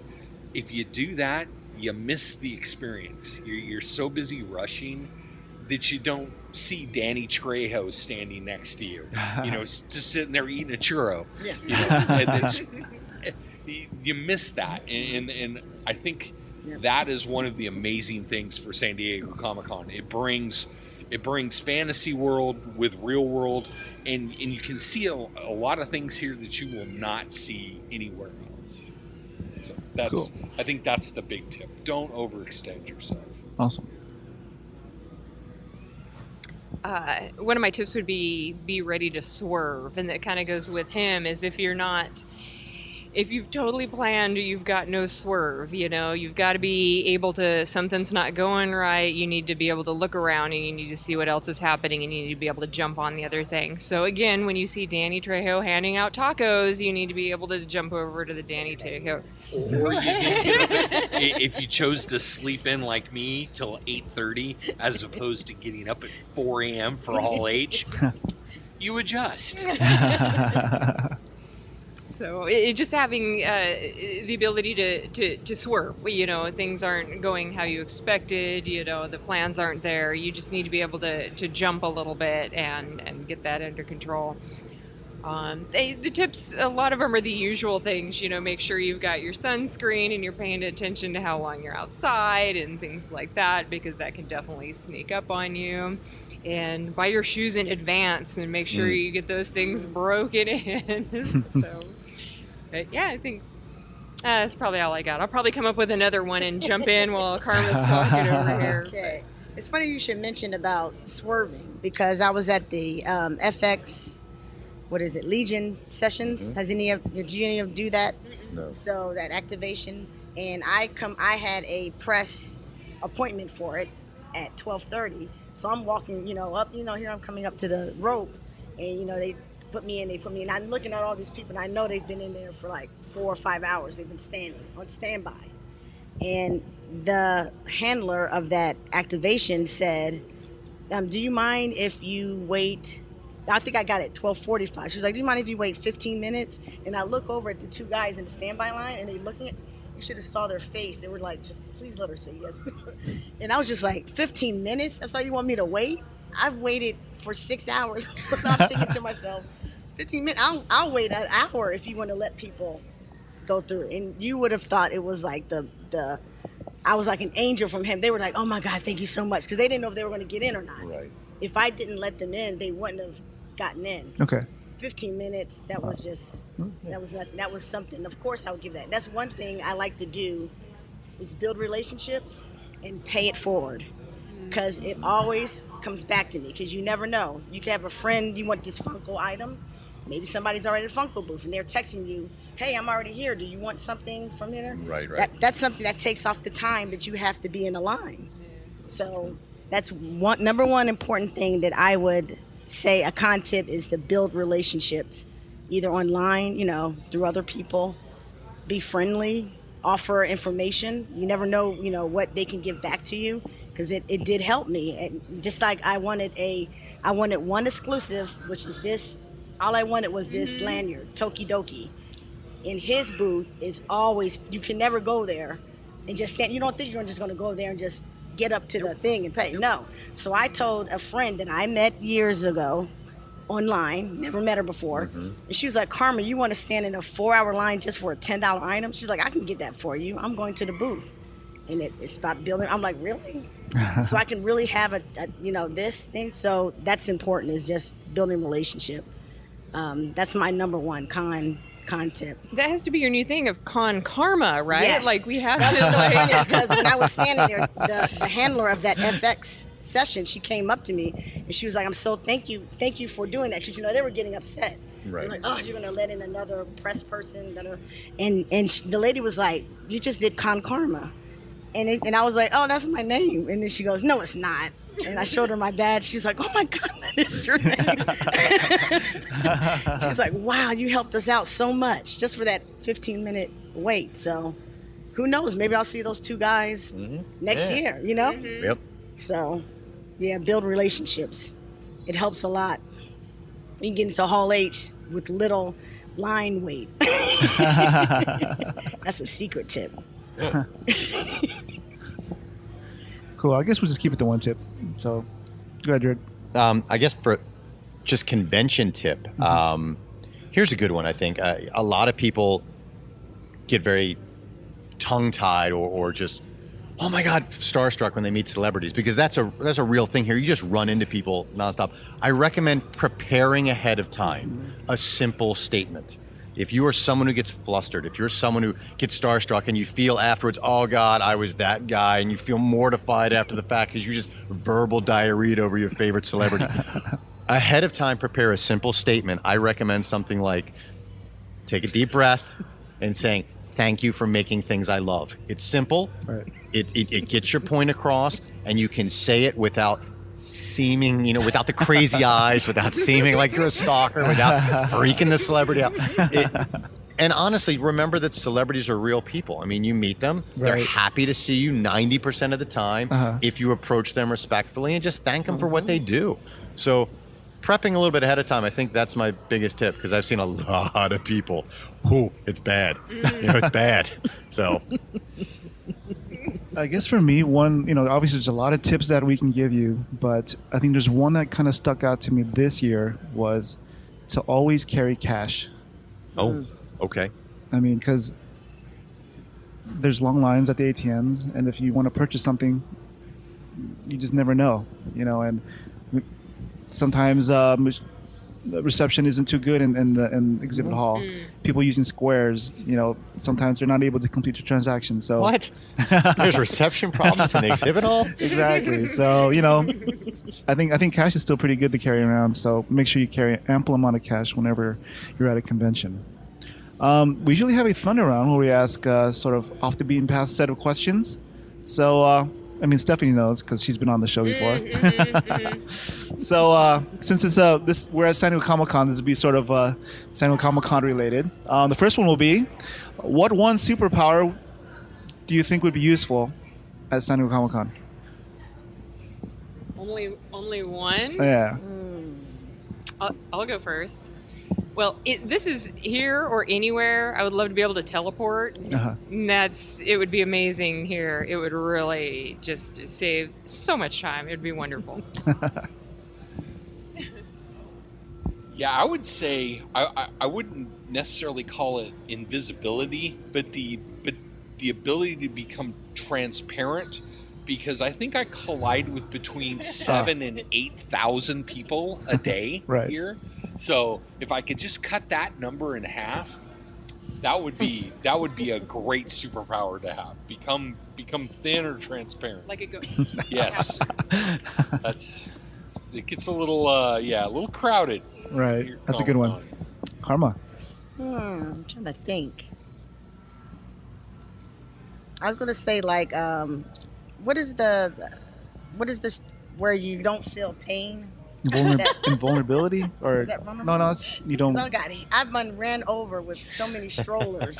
If you do that, you miss the experience. You're so busy rushing that you don't see Danny Trejo standing next to you, just sitting there eating a churro. You miss that, and I think that is one of the amazing things for San Diego Comic-Con. It brings fantasy world with real world, and you can see a lot of things here that you will not see anywhere else. So that's cool. I think that's the big tip. Don't overextend yourself. Awesome. One of my tips would be ready to swerve, and that kind of goes with him. Is if you've totally planned, you've got no swerve. You've got to be able to. Something's not going right. You need to be able to look around, and you need to see what else is happening, and you need to be able to jump on the other thing. So again, when you see Danny Trejo handing out tacos, you need to be able to jump over to the Danny Trejo. Or if you chose to sleep in like me till 8:30 as opposed to getting up at 4 a.m. for Hall H, you adjust. So just having the ability to swerve. Things aren't going how you expected. The plans aren't there. You just need to be able to jump a little bit and get that under control. The tips, a lot of them are the usual things. Make sure you've got your sunscreen and you're paying attention to how long you're outside and things like that, because that can definitely sneak up on you. And buy your shoes in advance and make sure you get those things broken in. But yeah, I think that's probably all I got. I'll probably come up with another one and jump in while Karma's talking over here. Okay. It's funny you should mention about swerving, because I was at the FX, Legion sessions. Did any of you do that? No. So that activation, and I had a press appointment for it at 12:30. So I'm walking, up, here I'm coming up to the rope, and they put me in, and I'm looking at all these people, and I know they've been in there for like 4 or 5 hours. They've been standing on standby. And the handler of that activation said, do you mind if you wait? I think I got it at 12:45. She was like, do you mind if you wait 15 minutes? And I look over at the two guys in the standby line, and they're looking at, you should have saw their face. They were like, just please let her say yes. And I was just like, 15 minutes? That's all you want me to wait? I've waited for 6 hours. I'm thinking to myself, 15 minutes, I'll wait an hour if you want to let people go through. And you would have thought it was like I was like an angel from him. They were like, oh my God, thank you so much. Because they didn't know if they were going to get in or not. Right. If I didn't let them in, they wouldn't have gotten in. Okay. 15 minutes, that was just, that was nothing. That was something. Of course I would give that. That's one thing I like to do, is build relationships and pay it forward. Because it always comes back to me, because you never know. You can have a friend, you want this Funko item. Maybe somebody's already at a Funko booth and they're texting you, hey, I'm already here. Do you want something from here? Right. That's something that takes off the time that you have to be in a line. So that's number one important thing that I would say a con tip is to build relationships, either online, through other people. Be friendly, offer information. You never know, what they can give back to you, because it did help me. And just like I wanted one exclusive, which is this. All I wanted was this lanyard, Tokidoki. In his booth is always, you can never go there and just stand. You don't think you're just going to go there and just get up to the thing and pay. No. So I told a friend that I met years ago online, never met her before, and she was like, Karma, you want to stand in a 4-hour line just for a $10 item? She's like, I can get that for you. I'm going to the booth. And it's about building. I'm like, really? So I can really have this thing. So that's important, is just building relationship. That's my number one con tip. That has to be your new thing of con karma, right? Yes. Like we have that to was so funny, because when I was standing there, the handler of that FX session, she came up to me and she was like, thank you for doing that, because they were getting upset. Right. They're like, oh, you're gonna let in another press person, and the lady was like, you just did con karma, and I was like, oh, that's my name, and then she goes, no, it's not. And I showed her my badge. She was like, oh my God, that is your name. She's like, wow, you helped us out so much just for that 15-minute wait. So who knows? Maybe I'll see those two guys next year, Yep. So, yeah, build relationships. It helps a lot. You can get into Hall H with little line weight. That's a secret tip. Cool. I guess we'll just keep it to one tip. So, go ahead, Jerd. I guess for just convention tip, here's a good one, I think. A lot of people get very tongue-tied or just, oh my God, starstruck when they meet celebrities, because that's a real thing here. You just run into people nonstop. I recommend preparing ahead of time a simple statement. If you are someone who gets flustered, if you're someone who gets starstruck and you feel afterwards, oh God, I was that guy, and you feel mortified after the fact because you just verbal diarrheaed over your favorite celebrity, ahead of time, prepare a simple statement. I recommend something like, take a deep breath and saying, thank you for making things I love. It's simple. Right. It gets your point across, and you can say it without seeming, without the crazy eyes, without seeming like you're a stalker, without freaking the celebrity out. And honestly, remember that celebrities are real people. I mean, you meet them. Right. They're happy to see you 90% of the time if you approach them respectfully and just thank them for what they do. So prepping a little bit ahead of time, I think that's my biggest tip, because I've seen a lot of people who it's bad. It's bad. So I guess for me, one, obviously there's a lot of tips that we can give you, but I think there's one that kind of stuck out to me this year was to always carry cash. Oh, okay. I mean, because there's long lines at the ATMs, and if you want to purchase something, you just never know, and sometimes the reception isn't too good in the exhibit hall. People using squares, sometimes they're not able to complete your transaction. So what? There's reception problems in the exhibit hall? Exactly. So I think cash is still pretty good to carry around. So make sure you carry an ample amount of cash whenever you're at a convention. We usually have a thunder round where we ask sort of off the beaten path set of questions. So Stephanie knows because she's been on the show before. So since it's we're at San Diego Comic-Con, this will be sort of San Diego Comic-Con related. The first one will be, what one superpower do you think would be useful at San Diego Comic-Con? Only one? Yeah. I'll go first. Well, this is here or anywhere. I would love to be able to teleport. It would be amazing here. It would really just save so much time. It would be wonderful. Yeah, I would say I wouldn't necessarily call it invisibility, but the ability to become transparent, because I think I collide with between 7,000 and 8,000 people a day here. So if I could just cut that number in half, that would be a great superpower to have. Become thin or transparent. Like a ghost. Yes. It gets a little crowded. Right. That's a good one. Karma. I'm trying to think. I was gonna say what is this where you don't feel pain? Invulnerability? Or is that vulnerable? No, you don't. I've been ran over with so many strollers.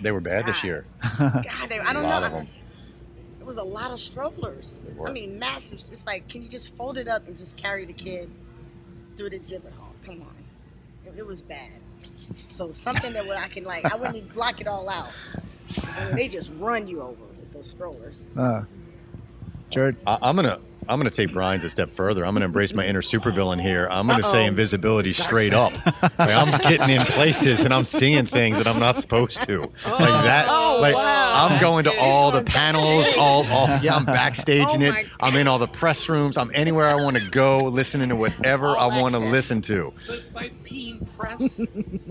They were bad this year. God, I don't know. Of them. It was a lot of strollers. I mean, massive. It's like, can you just fold it up and just carry the kid through the exhibit hall? Come on. It was bad. So something that I can I wouldn't even block it all out. So they just run you over with those strollers. Jerd? I'm gonna take Brian's a step further. I'm gonna embrace my inner supervillain here. I'm gonna say invisibility straight up. I'm getting in places and I'm seeing things that I'm not supposed to. I'm going to all the panels. I'm backstage in it. I'm in all the press rooms. I'm anywhere I want to go, listening to whatever I want to listen to. But by being press,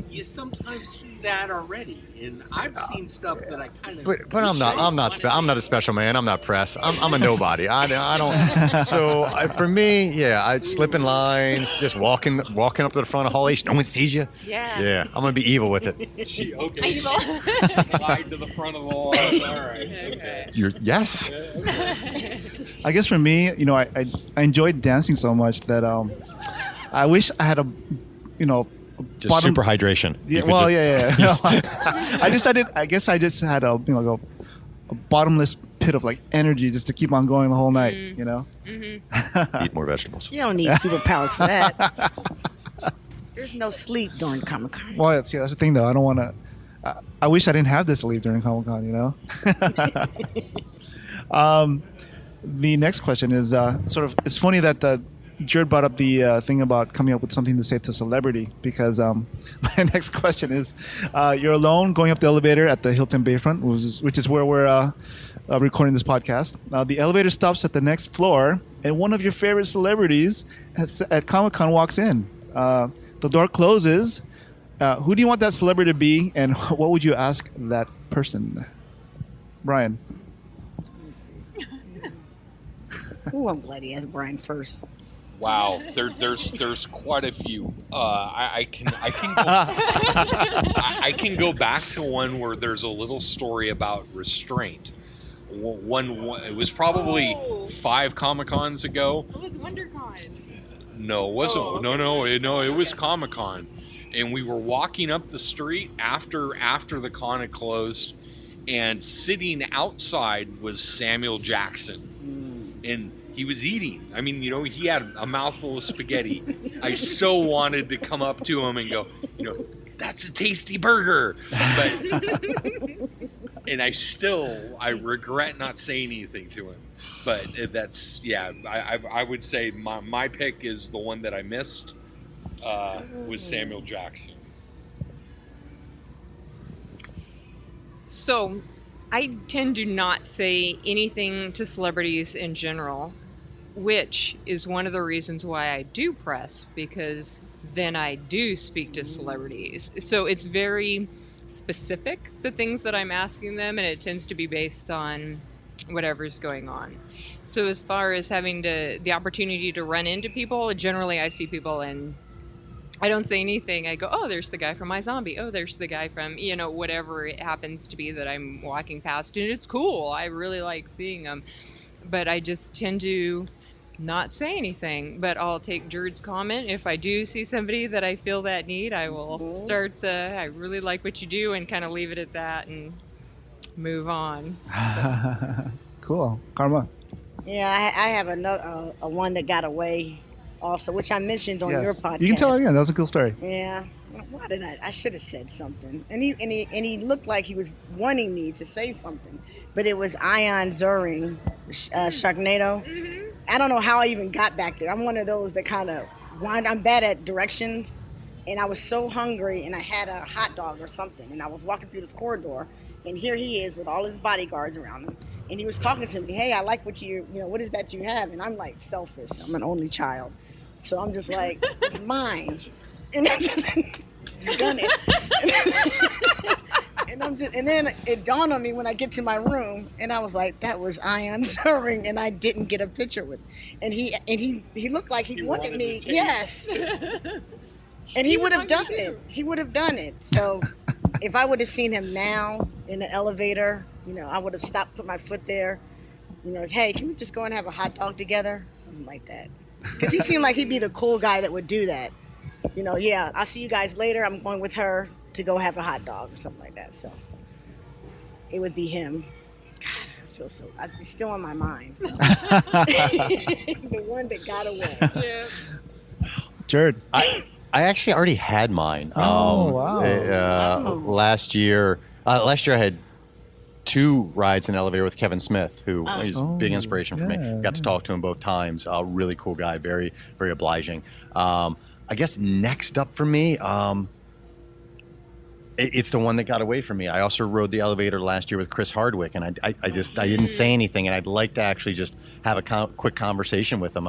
you sometimes see that already, and I've seen stuff that I kind of. But I'm not a special man. I'm not press. I'm a nobody. I don't. So for me, I'd slip in lines, just walking up to the front of Hall H. No one sees you. Yeah. I'm gonna be evil with it. Okay. Slide to the front of the line. All right. Okay. Yes. I guess for me, I enjoyed dancing so much that I wish I had just super hydration. Yeah. Well, yeah. No, I guess I just had a bottomless pit of energy just to keep on going the whole night. Eat more vegetables. You don't need superpowers for that. There's no sleep during Comic-Con. Well, that's the thing, though. I don't want to. I wish I didn't have this leave during Comic-Con, you know? The next question is it's funny that Jerd brought up the thing about coming up with something to say to celebrity, because my next question is you're alone going up the elevator at the Hilton Bayfront, which is where we're recording this podcast. The elevator stops at the next floor, and one of your favorite celebrities at Comic-Con walks in. The door closes. Who do you want that celebrity to be, and what would you ask that person? Brian. Ooh, I'm glad he asked Brian first. Wow, there's quite a few. I can go back to one where there's a little story about restraint. One it was probably 5 Comic-Cons ago. It was WonderCon. No, it wasn't. Oh, okay. No, it was Comic-Con. And we were walking up the street after the con had closed, and sitting outside was Samuel Jackson. And he was eating. I mean, he had a mouthful of spaghetti. I so wanted to come up to him and go, that's a tasty burger. But and I regret not saying anything to him. But that's, I would say my pick is the one that I missed. Was Samuel Jackson. So, I tend to not say anything to celebrities in general, which is one of the reasons why I do press, because then I do speak to celebrities. So it's very specific, the things that I'm asking them, and it tends to be based on whatever's going on. So as far as having the opportunity to run into people, generally I see people and I don't say anything. I go, oh, there's the guy from iZombie. Oh, there's the guy from, whatever it happens to be that I'm walking past. And it's cool. I really like seeing them. But I just tend to not say anything. But I'll take Jerd's comment. If I do see somebody that I feel that need, I will start I really like what you do, and kind of leave it at that and move on. So. Cool. Karma. Yeah, I have another a one that got away also, which I mentioned on your podcast. You can tell again. That was a cool story. Yeah. Why did I should have said something. And he looked like he was wanting me to say something. But it was Ion Zuring, Sharknado. Mm-hmm. I don't know how I even got back there. I'm one of those that kind of I'm bad at directions. And I was so hungry, and I had a hot dog or something. And I was walking through this corridor, and here he is with all his bodyguards around him. And he was talking to me, hey, I like what what is that you have? And I'm like selfish. I'm an only child. So I'm just like, it's mine. And I just done it. And then it dawned on me when I get to my room, and I was like, that was Ion Zuring, and I didn't get a picture with him. And he looked like he wanted me. Yes. And he would have done it. He would have done it. So if I would have seen him now in the elevator, I would have stopped, put my foot there. Hey, can we just go and have a hot dog together? Something like that. Because he seemed like he'd be the cool guy that would do that. I'll see you guys later. I'm going with her to go have a hot dog or something like that. So it would be him. God, I feel so. It's still on my mind. So. The one that got away. Yeah. Jerd. I actually already had mine. Wow. Last year I had 2 rides in an elevator with Kevin Smith, who is a big inspiration for me. Got to talk to him both times. Really cool guy, very, very obliging. I guess next up for me, it's the one that got away from me. I also rode the elevator last year with Chris Hardwick, and I didn't say anything, and I'd like to actually just have a quick conversation with him.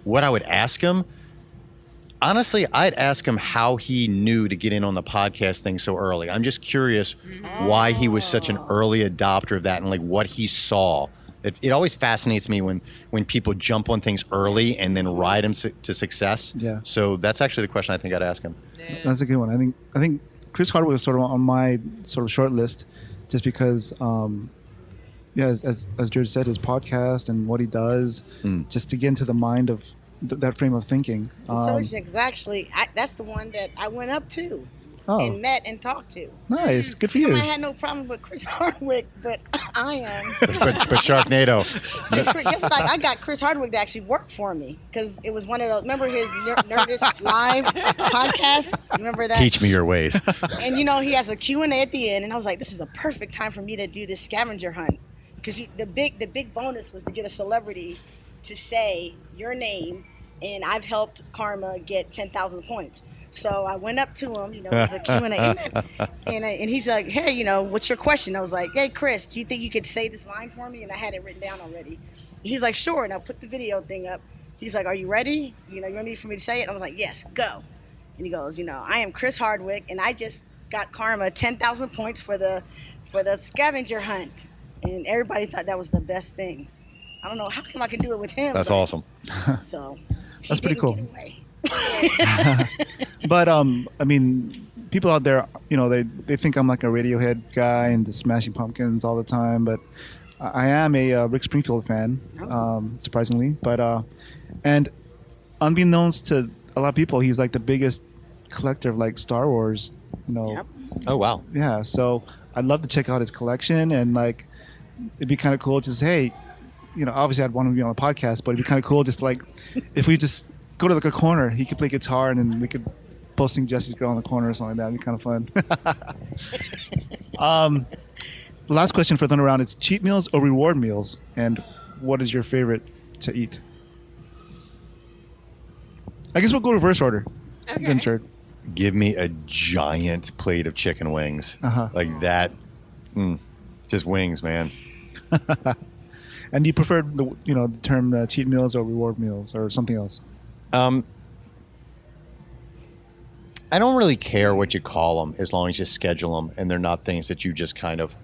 What I would ask him, honestly, I'd ask him how he knew to get in on the podcast thing so early. I'm just curious why he was such an early adopter of that, and like what he saw. It always fascinates me when people jump on things early and then ride them to success. Yeah. So that's actually the question I think I'd ask him. Yeah. That's a good one. I think Chris Hardwick was sort of on my sort of short list, just because, as Jerd said, his podcast and what he does, just to get into the mind of that frame of thinking. So actually, that's the one that I went up to. and met and talked to. Nice. Good for you. I had no problem with Chris Hardwick, but I am. but Sharknado. Guess what? I got Chris Hardwick to actually work for me because it was one of those. Remember his Nerdist Live podcast? Remember that? Teach me your ways. And he has a Q&A at the end, and I was like, this is a perfect time for me to do this scavenger hunt because the big bonus was to get a celebrity to say your name, and I've helped Karma get 10,000 points. So I went up to him, it was a Q&A, and he's like, hey, what's your question? I was like, hey, Chris, do you think you could say this line for me? And I had it written down already. He's like, sure, and I put the video thing up. He's like, are you ready? You ready for me to say it? I was like, yes, go. And he goes, I am Chris Hardwick, and I just got Karma 10,000 points for the scavenger hunt. And everybody thought that was the best thing. I don't know how come I can do it with him. That's awesome. So that's pretty cool. But people out there, they think I'm like a Radiohead guy and just Smashing Pumpkins all the time. But I am a Rick Springfield fan, surprisingly. But and unbeknownst to a lot of people, he's like the biggest collector of like Star Wars. Yep. Oh wow. Yeah. So I'd love to check out his collection, and like it'd be kind of cool to say, hey, obviously I'd want to be on the podcast, but it'd be kind of cool just like if we just go to like a corner, he could play guitar, and then we could both sing Jesse's Girl in the corner or something like that. It'd be kind of fun. Last question for Thunder Round: it's cheat meals or reward meals, and what is your favorite to eat? I guess we'll go reverse order. Okay. Ventured. Give me a giant plate of chicken wings. Like that. Just wings, man. And do you prefer the term cheat meals or reward meals or something else? I don't really care what you call them as long as you schedule them and they're not things that you just kind of,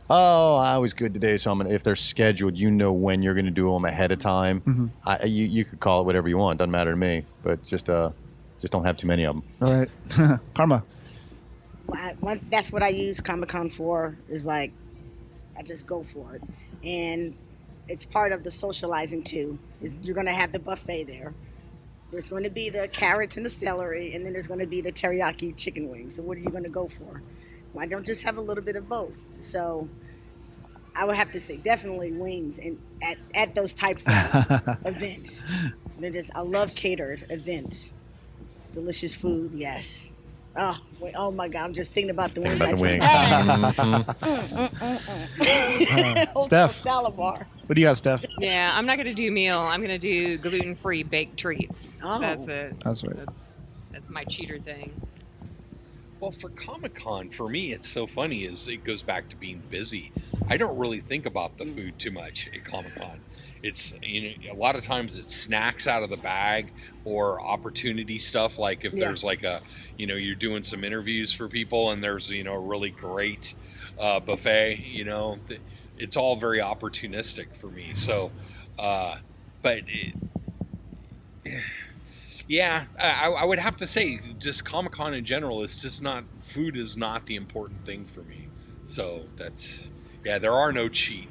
I was good today, so if they're scheduled, when you're going to do them ahead of time. Mm-hmm. You could call it whatever you want. Doesn't matter to me, but just don't have too many of them. All right. Karma. That's what I use Comic-Con for, is like I just go for it. And it's part of the socializing too, is you're going to have the buffet there. There's going to be the carrots and the celery, and then there's going to be the teriyaki chicken wings. So what are you going to go for? Why don't just have a little bit of both? So I would have to say definitely wings and at those types of events. I love catered events. Delicious food, yes. Oh my God! I'm just thinking about the wings. Steph, salad bar. What do you got, Steph? Yeah, I'm not going to do meal. I'm going to do gluten-free baked treats. Oh. That's it. That's right. That's my cheater thing. Well, for Comic-Con, for me, it's so funny is it goes back to being busy. I don't really think about the food too much at Comic-Con. It's a lot of times it's snacks out of the bag or opportunity stuff. Like if there's like a, you're doing some interviews for people and there's a really great buffet. It's all very opportunistic for me. So, I would have to say just Comic-Con in general is just not, food is not the important thing for me. So there are no cheat.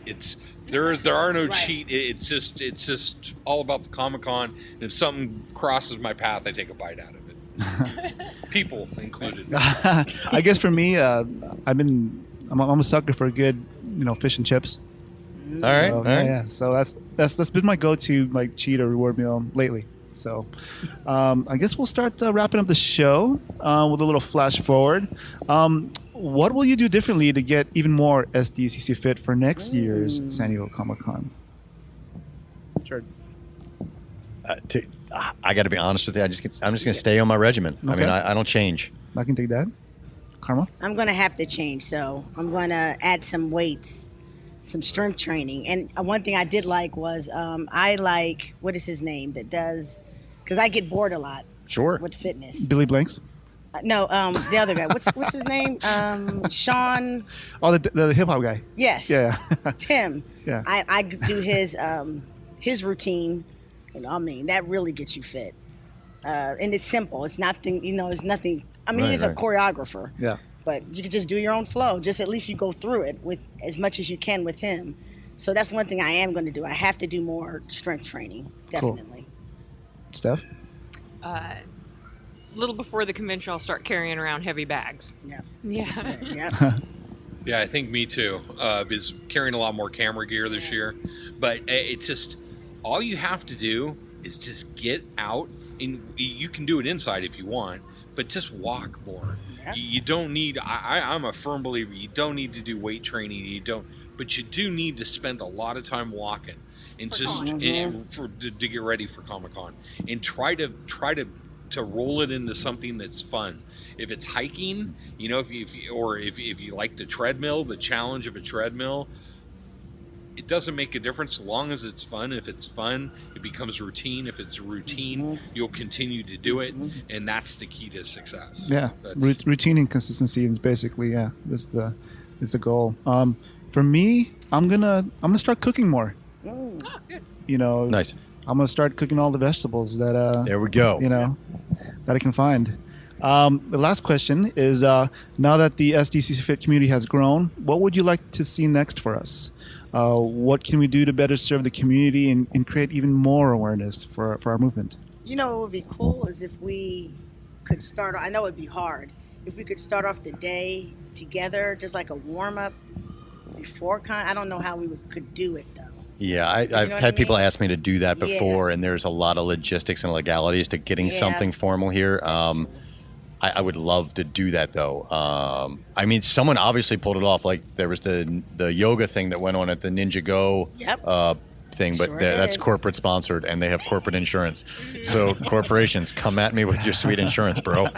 There are no cheat. It's just all about the Comic-Con. And if something crosses my path, I take a bite out of it. People included. I guess for me, I'm a sucker for a good, fish and chips. All right. Yeah. So that's been my go-to like cheat or reward meal lately. So I guess we'll start wrapping up the show with a little flash forward. What will you do differently to get even more SDCC fit for next year's San Diego Comic-Con? Sure. I got to be honest with you. I'm just going to stay on my regimen. Okay. I mean, I don't change. I can take that. Karma? I'm going to have to change. So I'm going to add some weights, some strength training. And one thing I did like was I like, what is his name that does, because I get bored a lot. Sure. With fitness. Billy Blanks? No, the other guy. What's his name? Sean. Oh, the hip hop guy. Yes. Yeah. Tim. Yeah. I do his routine. That really gets you fit. And it's simple. It's nothing. It's nothing. I mean, he's a choreographer. Yeah. But you can just do your own flow. Just at least you go through it with as much as you can with him. So that's one thing I am going to do. I have to do more strength training. Definitely. Cool. Steph? little before the convention, I'll start carrying around heavy bags. Yeah. Yeah. Yeah. Yeah, I think me too. Is carrying a lot more camera gear this year, but it's just all you have to do is just get out, and you can do it inside if you want, but just walk more. Yeah. You don't need. I'm a firm believer. You don't need to do weight training. But you do need to spend a lot of time walking, and just to get ready for Comic-Con, and try to roll it into something that's fun. If it's hiking, if you like the treadmill, the challenge of a treadmill, it doesn't make a difference as long as it's fun. If it's fun, it becomes routine. If it's routine, you'll continue to do it, and that's the key to success. Yeah, routine and consistency is basically is the goal. For me, I'm gonna start cooking more. Oh, good. Nice. I'm gonna start cooking all the vegetables that There we go. that I can find. The last question is, now that the SDCCfit community has grown, what would you like to see next for us? What can we do to better serve the community and create even more awareness for our movement? What would be cool is if we could start, I know it'd be hard, if we could start off the day together, just like a warm-up before con. I don't know how we could do it, though. Yeah, I've had people ask me to do that before, and there's a lot of logistics and legalities to getting something formal here. I would love to do that, though. Someone obviously pulled it off. Like, there was the yoga thing that went on at the Ninja Go thing, but that's corporate sponsored, and they have corporate insurance. So corporations, come at me with your sweet insurance, bro.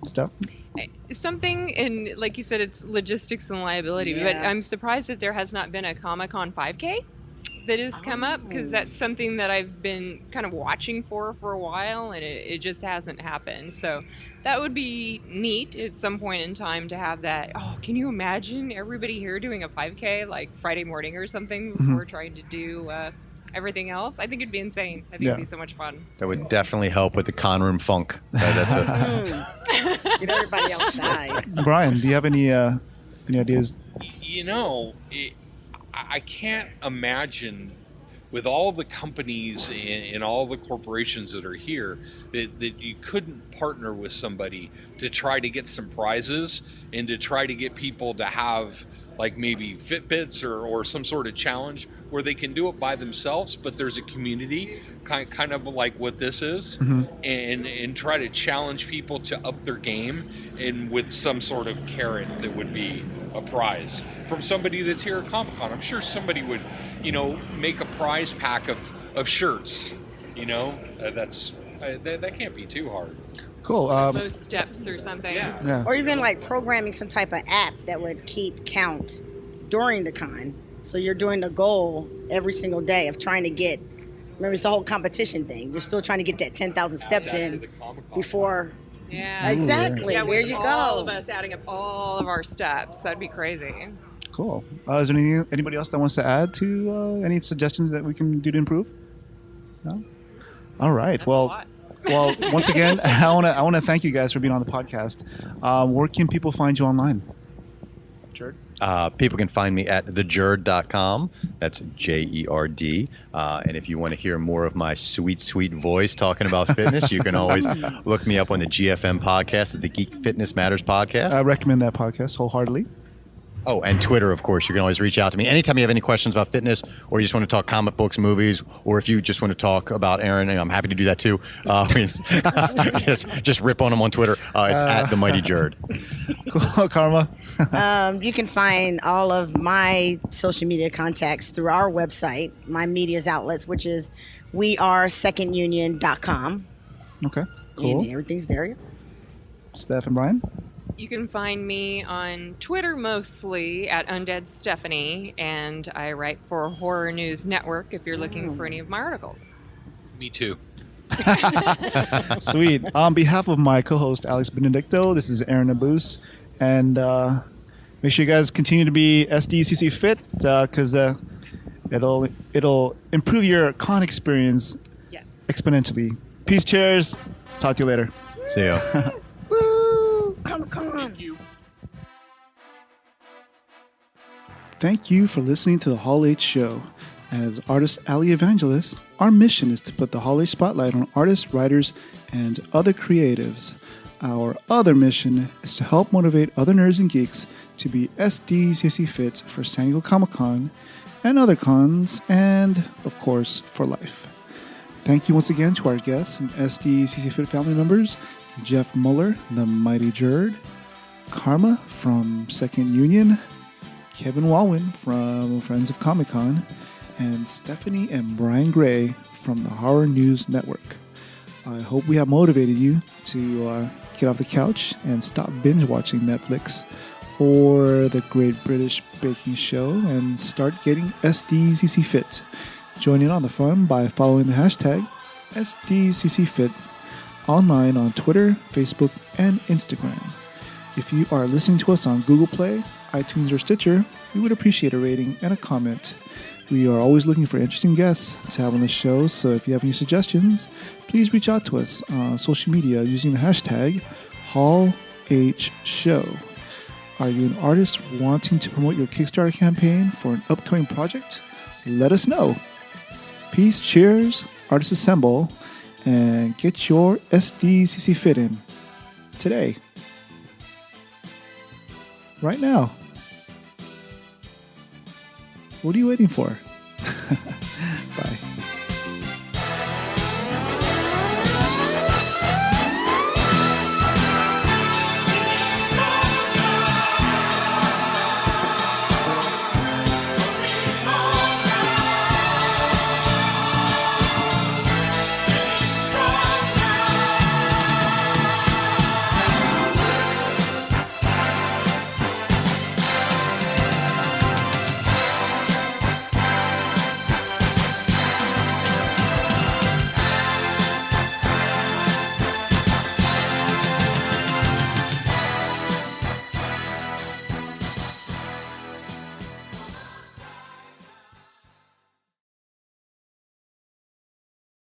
Stuff? Something, and like you said, it's logistics and liability, but I'm surprised that there has not been a Comic-Con 5K that has come up, because that's something that I've been kind of watching for a while, and it just hasn't happened. So that would be neat at some point in time to have that. Oh, can you imagine everybody here doing a 5K like Friday morning or something before trying to do everything else? I think it'd be insane. I think it'd be so much fun. That would definitely help with the con room funk. That's it. Get everybody outside. Brian, do you have any ideas? I can't imagine, with all the companies and all the corporations that are here, that you couldn't partner with somebody to try to get some prizes and to try to get people to have like maybe Fitbits or some sort of challenge where they can do it by themselves, but there's a community kind of like what this is, and try to challenge people to up their game, and with some sort of carrot that would be a prize from somebody that's here at Comic-Con. I'm sure somebody would, make a prize pack of shirts. That can't be too hard. Cool. Those steps or something. Yeah. Or even like programming some type of app that would keep count during the con. So you're doing the goal every single day of trying to get, remember, it's the whole competition thing. You're still trying to get that 10,000 steps in before. Yeah. Exactly. Yeah, there with you all go. of us adding up all of our steps. That'd be crazy. Cool. Is there anybody else that wants to add to any suggestions that we can do to improve? No? All right. That's well, once again, I want to thank you guys for being on the podcast. Where can people find you online? Jerd? People can find me at thejerd.com. That's Jerd. And if you want to hear more of my sweet, sweet voice talking about fitness, you can always look me up on the GFM podcast, the Geek Fitness Matters podcast. I recommend that podcast wholeheartedly. Oh, and Twitter, of course. You can always reach out to me anytime you have any questions about fitness, or you just want to talk comic books, movies, or if you just want to talk about Aaron, and I'm happy to do that too. Just rip on him on Twitter. It's at the Mighty Jerd. Cool. Karma? You can find all of my social media contacts through our website, my media's outlets, which is wearesecondunion.com. Okay, cool. And everything's there. Steph and Brian? You can find me on Twitter mostly at Undead Stephanie, and I write for Horror News Network if you're looking for any of my articles. Me too. Sweet. On behalf of my co-host Alex Benedicto, this is Aaron Nabus, and make sure you guys continue to be SDCC fit, because it'll improve your con experience exponentially. Peace, cheers. Talk to you later. See ya. Comic-Con. Thank you. Thank you for listening to the Hall H Show. As Artist Alley Evangelists, our mission is to put the holiday spotlight on artists, writers, and other creatives. Our other mission is to help motivate other nerds and geeks to be SDCC fit for San Diego Comic-Con and other cons, and, of course, for life. Thank you once again to our guests and SDCCfit family members, Jeff Mueller, the Mighty Jerd, Karma from Second Union, Kevin Walwyn from Friends of Comic-Con, and Stephanie and Brian Gray from the Horror News Network. I hope we have motivated you to get off the couch and stop binge watching Netflix or the Great British Baking Show and start getting SDCC fit. Join in on the fun by following the hashtag SDCCfit online on Twitter, Facebook, and Instagram. If you are listening to us on Google Play, iTunes, or Stitcher, we would appreciate a rating and a comment. We are always looking for interesting guests to have on the show, so if you have any suggestions, please reach out to us on social media using the hashtag HallHShow. Are you an artist wanting to promote your Kickstarter campaign for an upcoming project? Let us know. Peace, cheers, artists assemble, and get your SDCC fit in today. Right now. What are you waiting for? Bye.